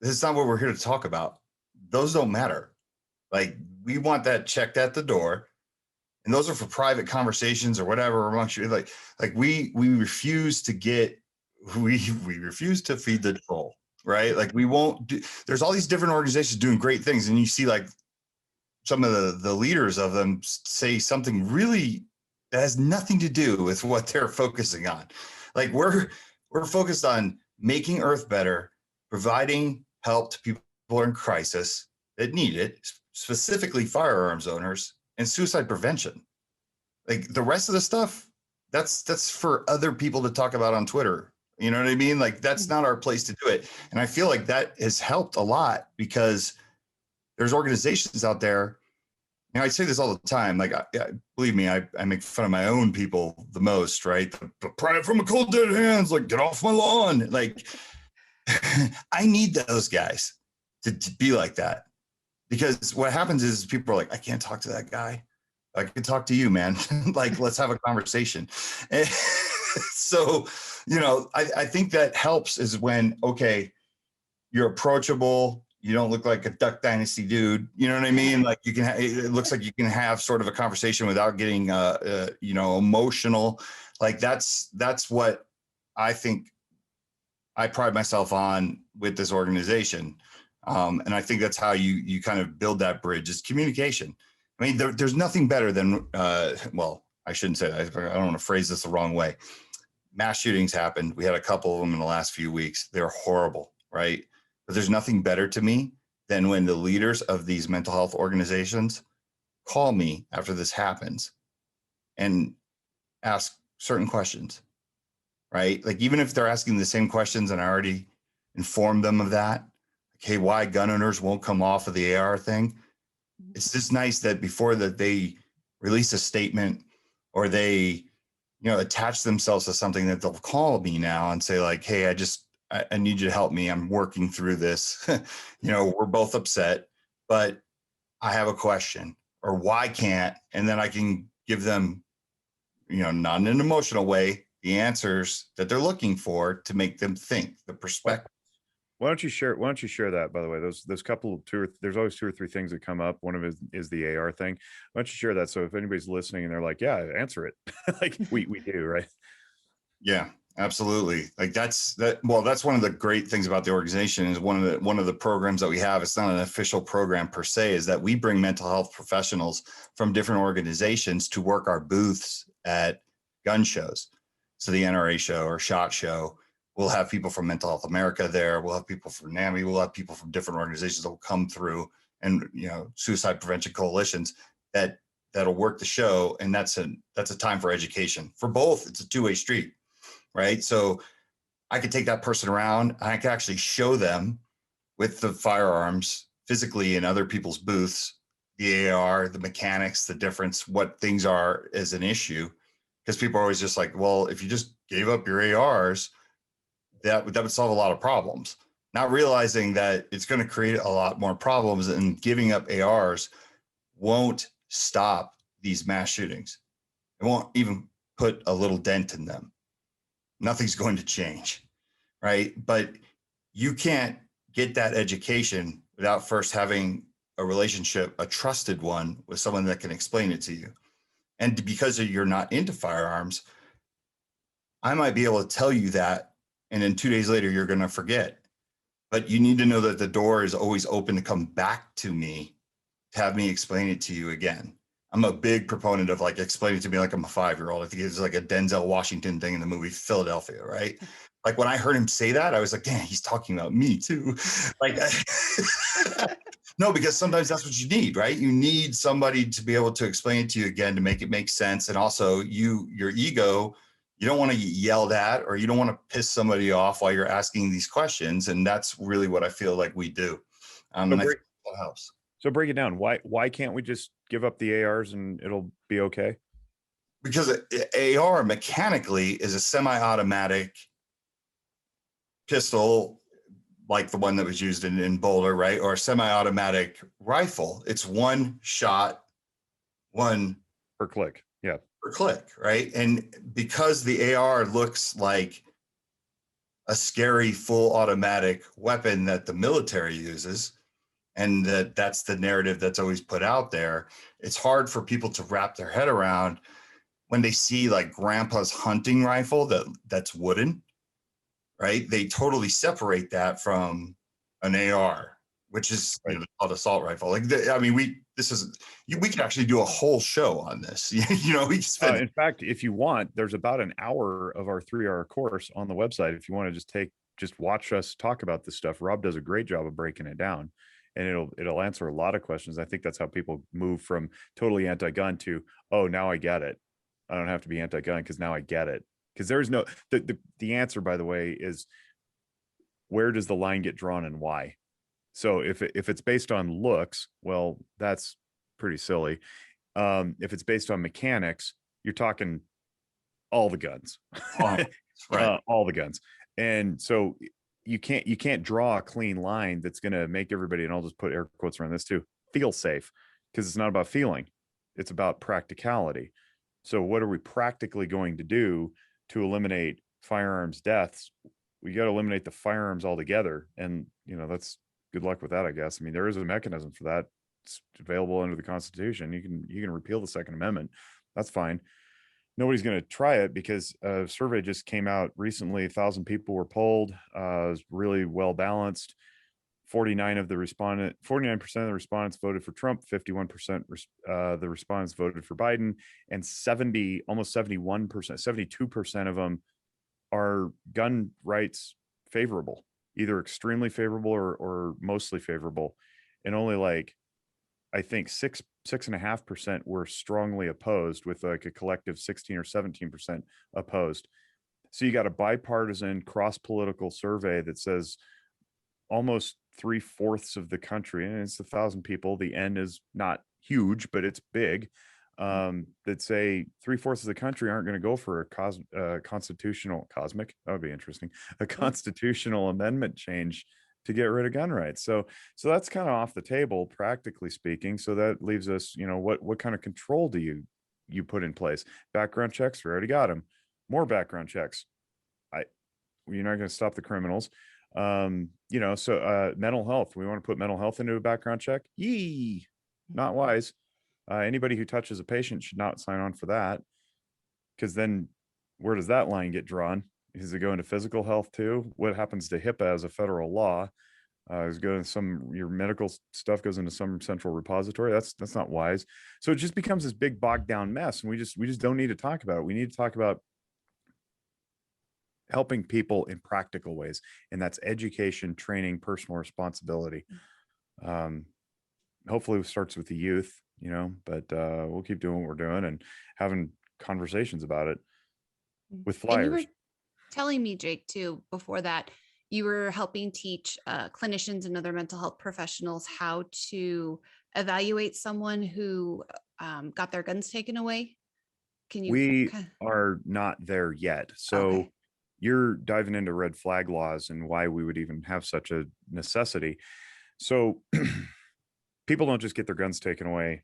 this is not what we're here to talk about. Those don't matter. Like we want that checked at the door. And those are for private conversations or whatever amongst you. Like we refuse to get, we refuse to feed the troll. Right? Like we won't do, there's all these different organizations doing great things. And you see like some of the leaders of them say something really that has nothing to do with what they're focusing on. Like we're focused on making Earth better, providing help to people who are in crisis that need it, specifically firearms owners, and suicide prevention. Like the rest of the stuff, that's for other people to talk about on Twitter. You know what I mean? Like that's not our place to do it. And I feel like that has helped a lot because there's organizations out there. You know, I say this all the time. Like, believe me, I make fun of my own people the most, right? Pry it from a cold dead hands, like get off my lawn. Like I need those guys to be like that. Because what happens is people are like, I can't talk to that guy. I can talk to you, man. Like, let's have a conversation. So, you know, I think that helps is when, okay, you're approachable. You don't look like a Duck Dynasty dude. You know what I mean? Like you can, it looks like you can have sort of a conversation without getting, you know, emotional. Like that's what I think I pride myself on with this organization. And I think that's how you kind of build that bridge is communication. I mean, there's nothing better than, well, I shouldn't say that. I don't want to phrase this the wrong way. Mass shootings happened. We had a couple of them in the last few weeks. They're horrible, right? But there's nothing better to me than when the leaders of these mental health organizations call me after this happens and ask certain questions, right? Like even if they're asking the same questions and I already informed them of that, like, hey, why gun owners won't come off of the AR thing. It's just nice that before that they release a statement or they, you know, attach themselves to something that they'll call me now and say like, hey, I need you to help me. I'm working through this. You know, we're both upset, but I have a question or why can't, and then I can give them, you know, not in an emotional way, the answers that they're looking for to make them think the perspective. Why don't you share that, by the way? Those couple there's always two or three things that come up. One of it is the AR thing. Why don't you share that? So if anybody's listening and they're like, yeah, answer it. Like we do, right? Yeah, Absolutely. Like well, that's one of the great things about the organization is one of the programs that we have. It's not an official program per se, is that we bring mental health professionals from different organizations to work our booths at gun shows. So the NRA show or SHOT Show, we'll have people from Mental Health America there. We'll have people from NAMI. We'll have people from different organizations that will come through, and suicide prevention coalitions that'll work the show. And that's a time for education for both. It's a two-way street. Right. So I could take that person around. I could actually show them with the firearms physically in other people's booths, the AR, the mechanics, the difference, what things are as an issue. Because people are always just like, well, if you just gave up your ARs, that would solve a lot of problems. Not realizing that it's going to create a lot more problems, and giving up ARs won't stop these mass shootings. It won't even put a little dent in them. Nothing's going to change, right? But you can't get that education without first having a relationship, a trusted one, with someone that can explain it to you. And because you're not into firearms, I might be able to tell you that, and then 2 days later, you're going to forget. But you need to know that the door is always open to come back to me, to have me explain it to you again. I'm a big proponent of like explaining to me like I'm a 5-year-old. I think it's like a Denzel Washington thing in the movie Philadelphia, right? Like when I heard him say that, I was like, damn, he's talking about me too. Like, no, because sometimes that's what you need, right? You need somebody to be able to explain it to you again, to make it make sense. And also your ego, you don't want to get yelled at, or you don't want to piss somebody off while you're asking these questions. And that's really what I feel like we do. And I think that helps. So break it down. Why can't we just give up the ARs and it'll be okay? Because AR mechanically is a semi-automatic pistol, like the one that was used in Boulder, right? Or a semi-automatic rifle. It's one shot, one per click. Yeah. Per click, right? And because the AR looks like a scary full automatic weapon that the military uses, and that's the narrative that's always put out there, it's hard for people to wrap their head around when they see like grandpa's hunting rifle that's wooden, right? They totally separate that from an AR, which is called assault rifle. Like, we could actually do a whole show on this. We can spend. In fact, if you want, there's about an hour of our 3-hour course on the website. If you want to just watch us talk about this stuff, Rob does a great job of breaking it down, and it'll answer a lot of questions. I think that's how people move from totally anti-gun to, oh, now I get it. I don't have to be anti-gun because now I get it. Because there's no, the answer, by the way, is where does the line get drawn and why? So if it's based on looks, well, that's pretty silly. If it's based on mechanics, you're talking all the guns, Right. all the guns. And so you can't draw a clean line that's going to make everybody, and I'll just put air quotes around this too, feel safe, because it's not about feeling, it's about practicality. So what are we practically going to do to eliminate firearms deaths? We got to eliminate the firearms altogether. And, that's good luck with that, I guess. I mean, there is a mechanism for that. It's available under the Constitution. You can repeal the Second Amendment. That's fine. Nobody's going to try it because a survey just came out recently. 1,000 people were polled. It was really well balanced. 49% of the respondents voted for Trump. 51% the respondents voted for Biden, and almost 71%, 72% of them are gun rights favorable, either extremely favorable or mostly favorable, and only I think 6.5% were strongly opposed, with like a collective 16 or 17% opposed. So you got a bipartisan cross-political survey that says almost 3/4 of the country, and it's 1,000 people. The N is not huge, but it's big. That say 3/4 of the country aren't going to go for a constitutional amendment change to get rid of gun rights. So that's kind of off the table, practically speaking. So that leaves us, what kind of control do you put in place? Background checks, we already got them. More background checks. You're not going to stop the criminals. Mental health. We want to put mental health into a background check. Not wise. Anybody who touches a patient should not sign on for that, because then where does that line get drawn? Does it go into physical health too? What happens to HIPAA as a federal law? Is going some your medical stuff goes into some central repository. That's not wise. So it just becomes this big bogged down mess, and we just don't need to talk about it. We need to talk about helping people in practical ways, and that's education, training, personal responsibility. Hopefully it starts with the youth, but we'll keep doing what we're doing and having conversations about it with flyers. And you were telling me, Jake, too, before that, you were helping teach clinicians and other mental health professionals how to evaluate someone who got their guns taken away. Can you? We are not there yet. So Okay. You're diving into red flag laws and why we would even have such a necessity. So people don't just get their guns taken away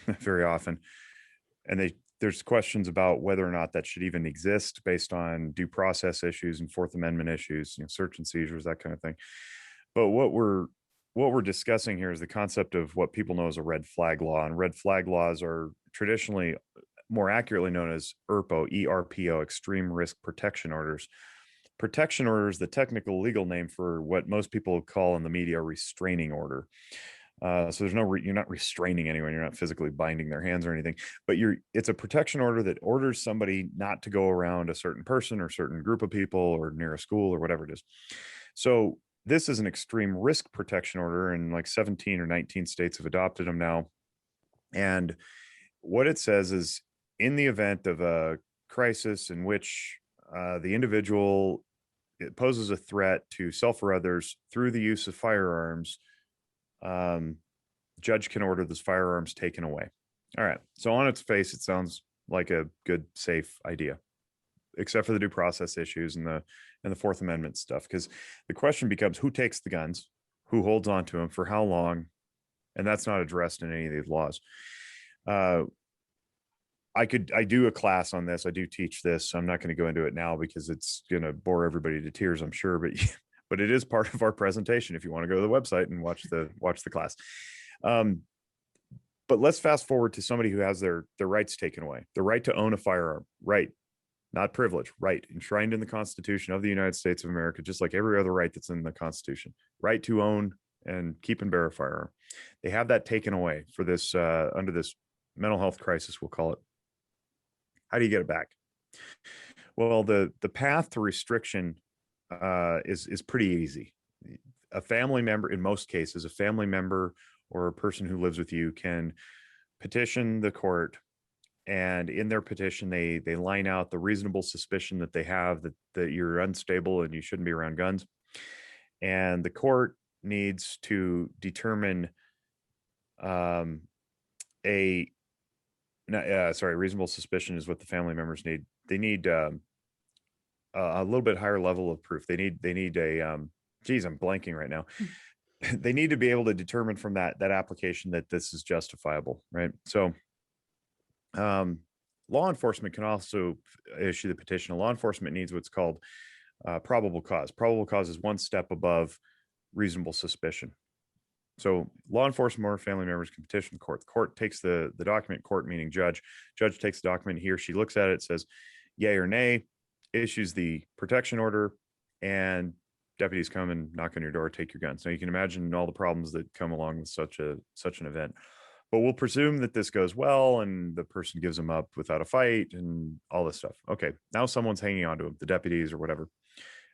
very often. And there's questions about whether or not that should even exist based on due process issues and Fourth Amendment issues, search and seizures, that kind of thing. But what we're discussing here is the concept of what people know as a red flag law. And red flag laws are traditionally more accurately known as ERPO, ERPO, extreme risk protection orders. Protection order is the technical legal name for what most people call in the media a restraining order. So there's you're not restraining anyone. You're not physically binding their hands or anything, but it's a protection order that orders somebody not to go around a certain person or certain group of people or near a school or whatever it is. So this is an extreme risk protection order, and like 17 or 19 states have adopted them now. And what it says is, in the event of a crisis in which the individual poses a threat to self or others through the use of firearms, judge can order those firearms taken away. All right. So on its face, it sounds like a good, safe idea, except for the due process issues and the Fourth Amendment stuff. Because the question becomes, who takes the guns, who holds on to them, for how long, and that's not addressed in any of these laws. I do a class on this. I do teach this. So I'm not going to go into it now because it's going to bore everybody to tears, I'm sure. But it is part of our presentation if you want to go to the website and watch the class. But let's fast forward to somebody who has their rights taken away. The right to own a firearm, right? Not privilege, right? Enshrined in the Constitution of the United States of America, just like every other right that's in the Constitution. Right to own and keep and bear a firearm. They have that taken away for this under this mental health crisis, we'll call it. How do you get it back? Well, the path to restriction is pretty easy. A family member, in most cases, a family member or a person who lives with you can petition the court, and in their petition, they line out the reasonable suspicion that they have that you're unstable and you shouldn't be around guns. And the court needs to determine reasonable suspicion is what the family members need. They need a little bit higher level of proof. They need a geez, I'm blanking right now. They need to be able to determine from that application that this is justifiable, right? So law enforcement can also issue the petition. Law enforcement needs what's called probable cause. Probable cause is one step above reasonable suspicion. So law enforcement or family members can petition the court. The court takes the document, court meaning judge. Judge takes the document, he or she looks at it, says yay or nay, issues the protection order, and deputies come and knock on your door, take your guns. Now you can imagine all the problems that come along with such an event. But we'll presume that this goes well and the person gives them up without a fight and all this stuff. Okay, now someone's hanging on to them, the deputies or whatever.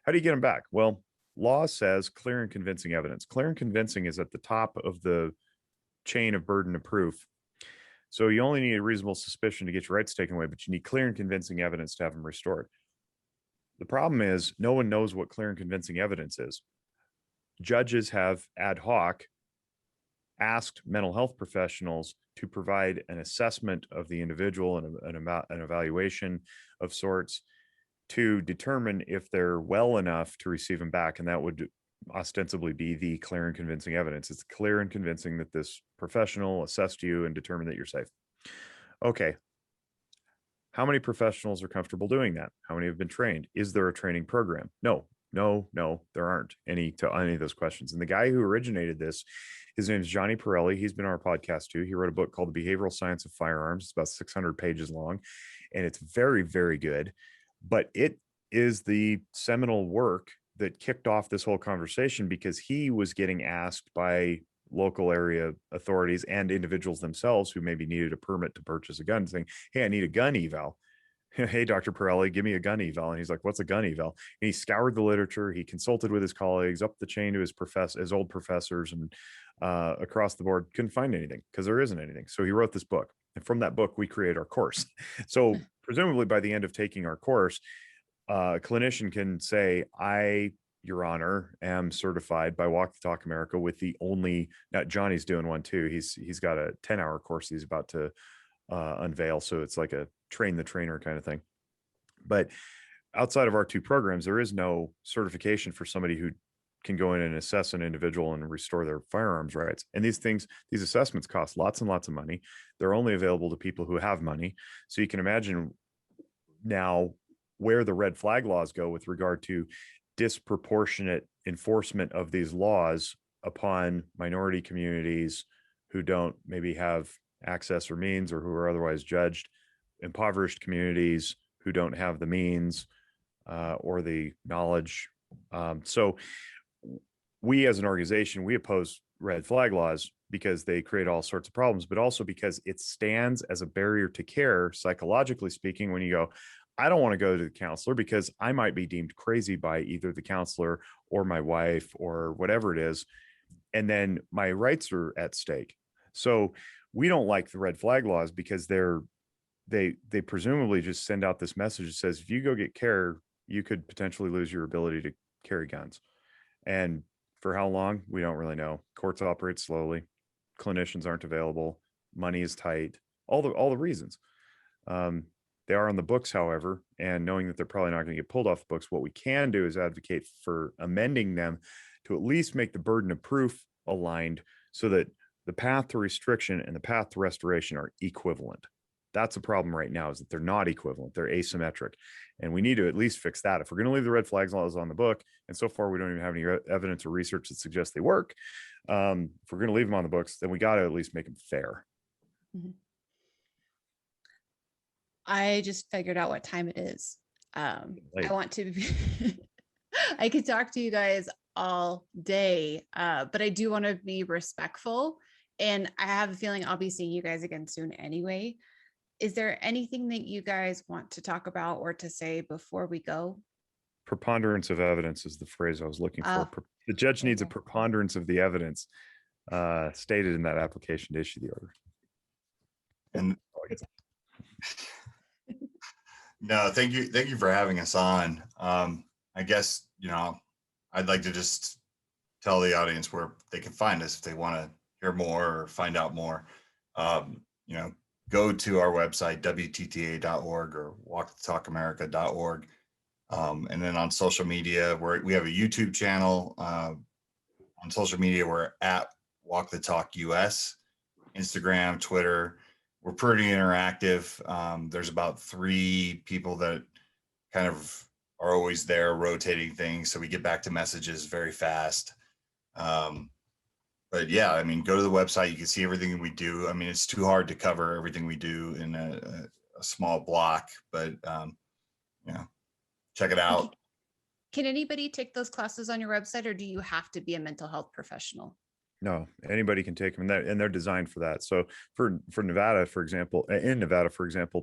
How do you get them back? Well, law says clear and convincing evidence. Clear and convincing is at the top of the chain of burden of proof. So you only need a reasonable suspicion to get your rights taken away, but you need clear and convincing evidence to have them restored. The problem is no one knows what clear and convincing evidence is. Judges have ad hoc asked mental health professionals to provide an assessment of the individual and an evaluation of sorts to determine if they're well enough to receive them back. And that would ostensibly be the clear and convincing evidence. It's clear and convincing that this professional assessed you and determined that you're safe. Okay. How many professionals are comfortable doing that? How many have been trained? Is there a training program? No, there aren't any to any of those questions. And the guy who originated this, his name is Johnny Pirelli. He's been on our podcast too. He wrote a book called The Behavioral Science of Firearms. It's about 600 pages long, and it's very, very good. but it is the seminal work that kicked off this whole conversation, because he was getting asked by local area authorities and individuals themselves who maybe needed a permit to purchase a gun, saying, hey, I need a gun eval. Hey, Dr. Pirelli, give me a gun eval. And he's like, what's a gun eval? And he scoured the literature. He consulted with his colleagues up the chain to his old professors, and across the board, couldn't find anything, because there isn't anything. So he wrote this book. And from that book, we create our course. So presumably by the end of taking our course, a clinician can say, I, Your Honor, am certified by Walk the Talk America with the only, now Johnny's doing one too. He's got a 10-hour course he's about to unveil. So it's like a train the trainer kind of thing. But outside of our two programs, there is no certification for somebody who can go in and assess an individual and restore their firearms rights. And these assessments cost lots and lots of money. They're only available to people who have money. So you can imagine now where the red flag laws go with regard to disproportionate enforcement of these laws upon minority communities who don't maybe have access or means, or who are otherwise judged, impoverished communities who don't have the means or the knowledge. So we as an organization, we oppose red flag laws because they create all sorts of problems, but also because it stands as a barrier to care, psychologically speaking, when you go, I don't want to go to the counselor because I might be deemed crazy by either the counselor or my wife or whatever it is. And then my rights are at stake. So we don't like the red flag laws because they presumably just send out this message that says, if you go get care, you could potentially lose your ability to carry guns. And for how long, we don't really know. Courts operate slowly. Clinicians aren't available. Money is tight. All the reasons. They are on the books, however, and knowing that they're probably not going to get pulled off the books, what we can do is advocate for amending them to at least make the burden of proof aligned so that the path to restriction and the path to restoration are equivalent. That's a problem right now, is that they're not equivalent. They're asymmetric. And we need to at least fix that. If we're going to leave the red flags laws on the book, and so far we don't even have any evidence or research that suggests they work, if we're going to leave them on the books, then we got to at least make them fair. Mm-hmm. I just figured out what time it is. I want to I could talk to you guys all day, but I do want to be respectful, and I have a feeling I'll be seeing you guys again soon anyway. Is there anything that you guys want to talk about or to say before we go? Preponderance of evidence is the phrase I was looking for. The judge needs a preponderance of the evidence stated in that application to issue the order. And no, thank you for having us on. I guess, I'd like to just tell the audience where they can find us if they want to hear more or find out more. Go to our website, WTTA.org or walkthetalkamerica.org. And then on social media, we have a YouTube channel. On social media, we're at Walk the Talk US, Instagram, Twitter. We're pretty interactive. There's about 3 people that kind of are always there rotating things. So we get back to messages very fast. But yeah, go to the website. You can see everything we do. It's too hard to cover everything we do in a small block, but check it out. Can anybody take those classes on your website, or do you have to be a mental health professional? No, anybody can take them, and they're designed for that. So for Nevada, for example,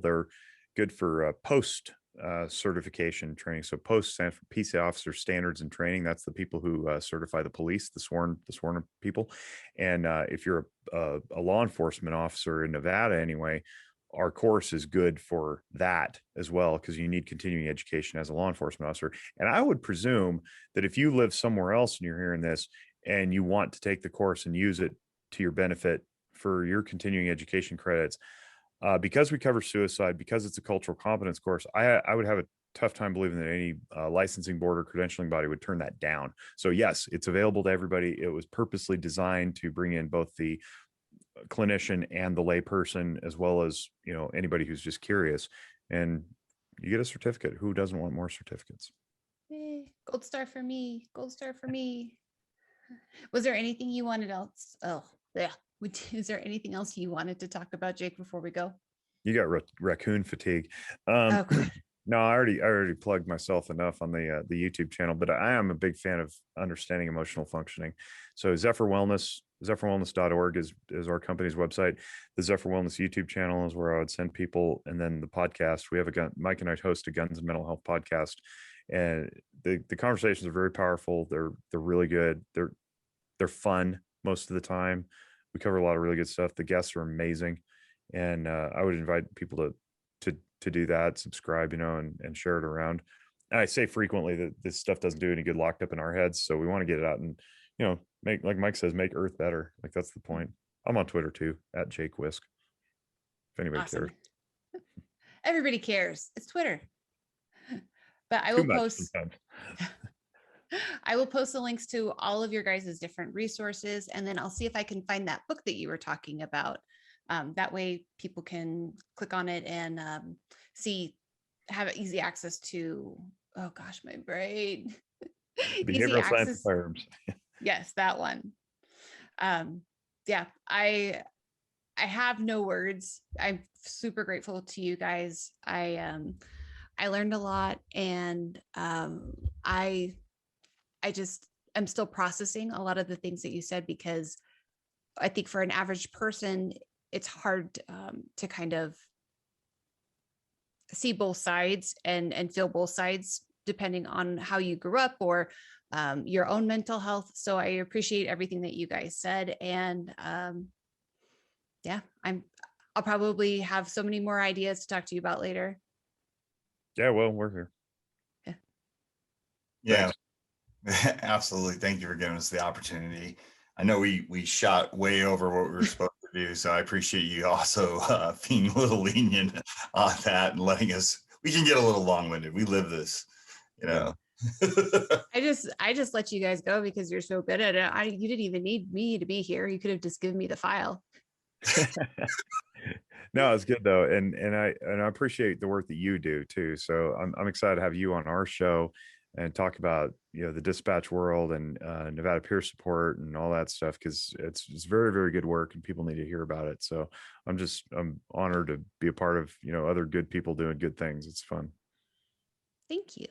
they're good for post certification training. So post stands for Peace Officer Standards and Training. That's the people who certify the police, the sworn people. And if you're a law enforcement officer in Nevada anyway, our course is good for that as well, because you need continuing education as a law enforcement officer. And I would presume that if you live somewhere else and you're hearing this and you want to take the course and use it to your benefit for your continuing education credits, because we cover suicide, because it's a cultural competence course, I would have a tough time believing that any licensing board or credentialing body would turn that down. So yes, it's available to everybody. It was purposely designed to bring in both the clinician and the layperson, as well as anybody who's just curious, and you get a certificate. Who doesn't want more certificates? Gold star for me. Gold star for me. Was there anything you wanted else? Oh yeah. Is there anything else you wanted to talk about, Jake, before we go? You got raccoon fatigue. Okay. No, I already plugged myself enough on the YouTube channel, but I am a big fan of understanding emotional functioning. So Zephyr Wellness, zephyrwellness.org is our company's website. The Zephyr Wellness YouTube channel is where I would send people, and then the podcast. We have Mike and I host a guns and mental health podcast, and the conversations are very powerful. They're really good. They're fun most of the time. We cover a lot of really good stuff. The guests are amazing, and I would invite people to do that, subscribe, and share it around. And I say frequently that this stuff doesn't do any good locked up in our heads, so we want to get it out and make, like Mike says, make Earth better. Like, that's the point. I'm on Twitter too, at Jake Whisk, if anybody Awesome. cares. Everybody cares. It's Twitter. But I Too will much post sometimes. I will post the links to all of your guys' different resources, and then I'll see if I can find that book that you were talking about. That way people can click on it and have easy access to, oh gosh, my brain. Easy Behavioral science of access. firearms. Yes, that one. Yeah, I have no words. I'm super grateful to you guys. I learned a lot, and I'm still processing a lot of the things that you said, because I think for an average person, it's hard to kind of see both sides and feel both sides, depending on how you grew up or your own mental health. So I appreciate everything that you guys said. And yeah, I'll probably have so many more ideas to talk to you about later. Yeah, well, we're here. Yeah, absolutely. Thank you for giving us the opportunity. I know we shot way over what we were supposed to do, so I appreciate you also being a little lenient on that and letting us. We can get a little long-winded. We live this, Yeah. I just let you guys go because you're so good at it. You didn't even need me to be here. You could have just given me the file. No, it's good though, and I appreciate the work that you do too. So I'm excited to have you on our show and talk about the dispatch world and Nevada peer support and all that stuff, because it's very, very good work and people need to hear about it. So I'm honored to be a part of other good people doing good things. It's fun. Thank you.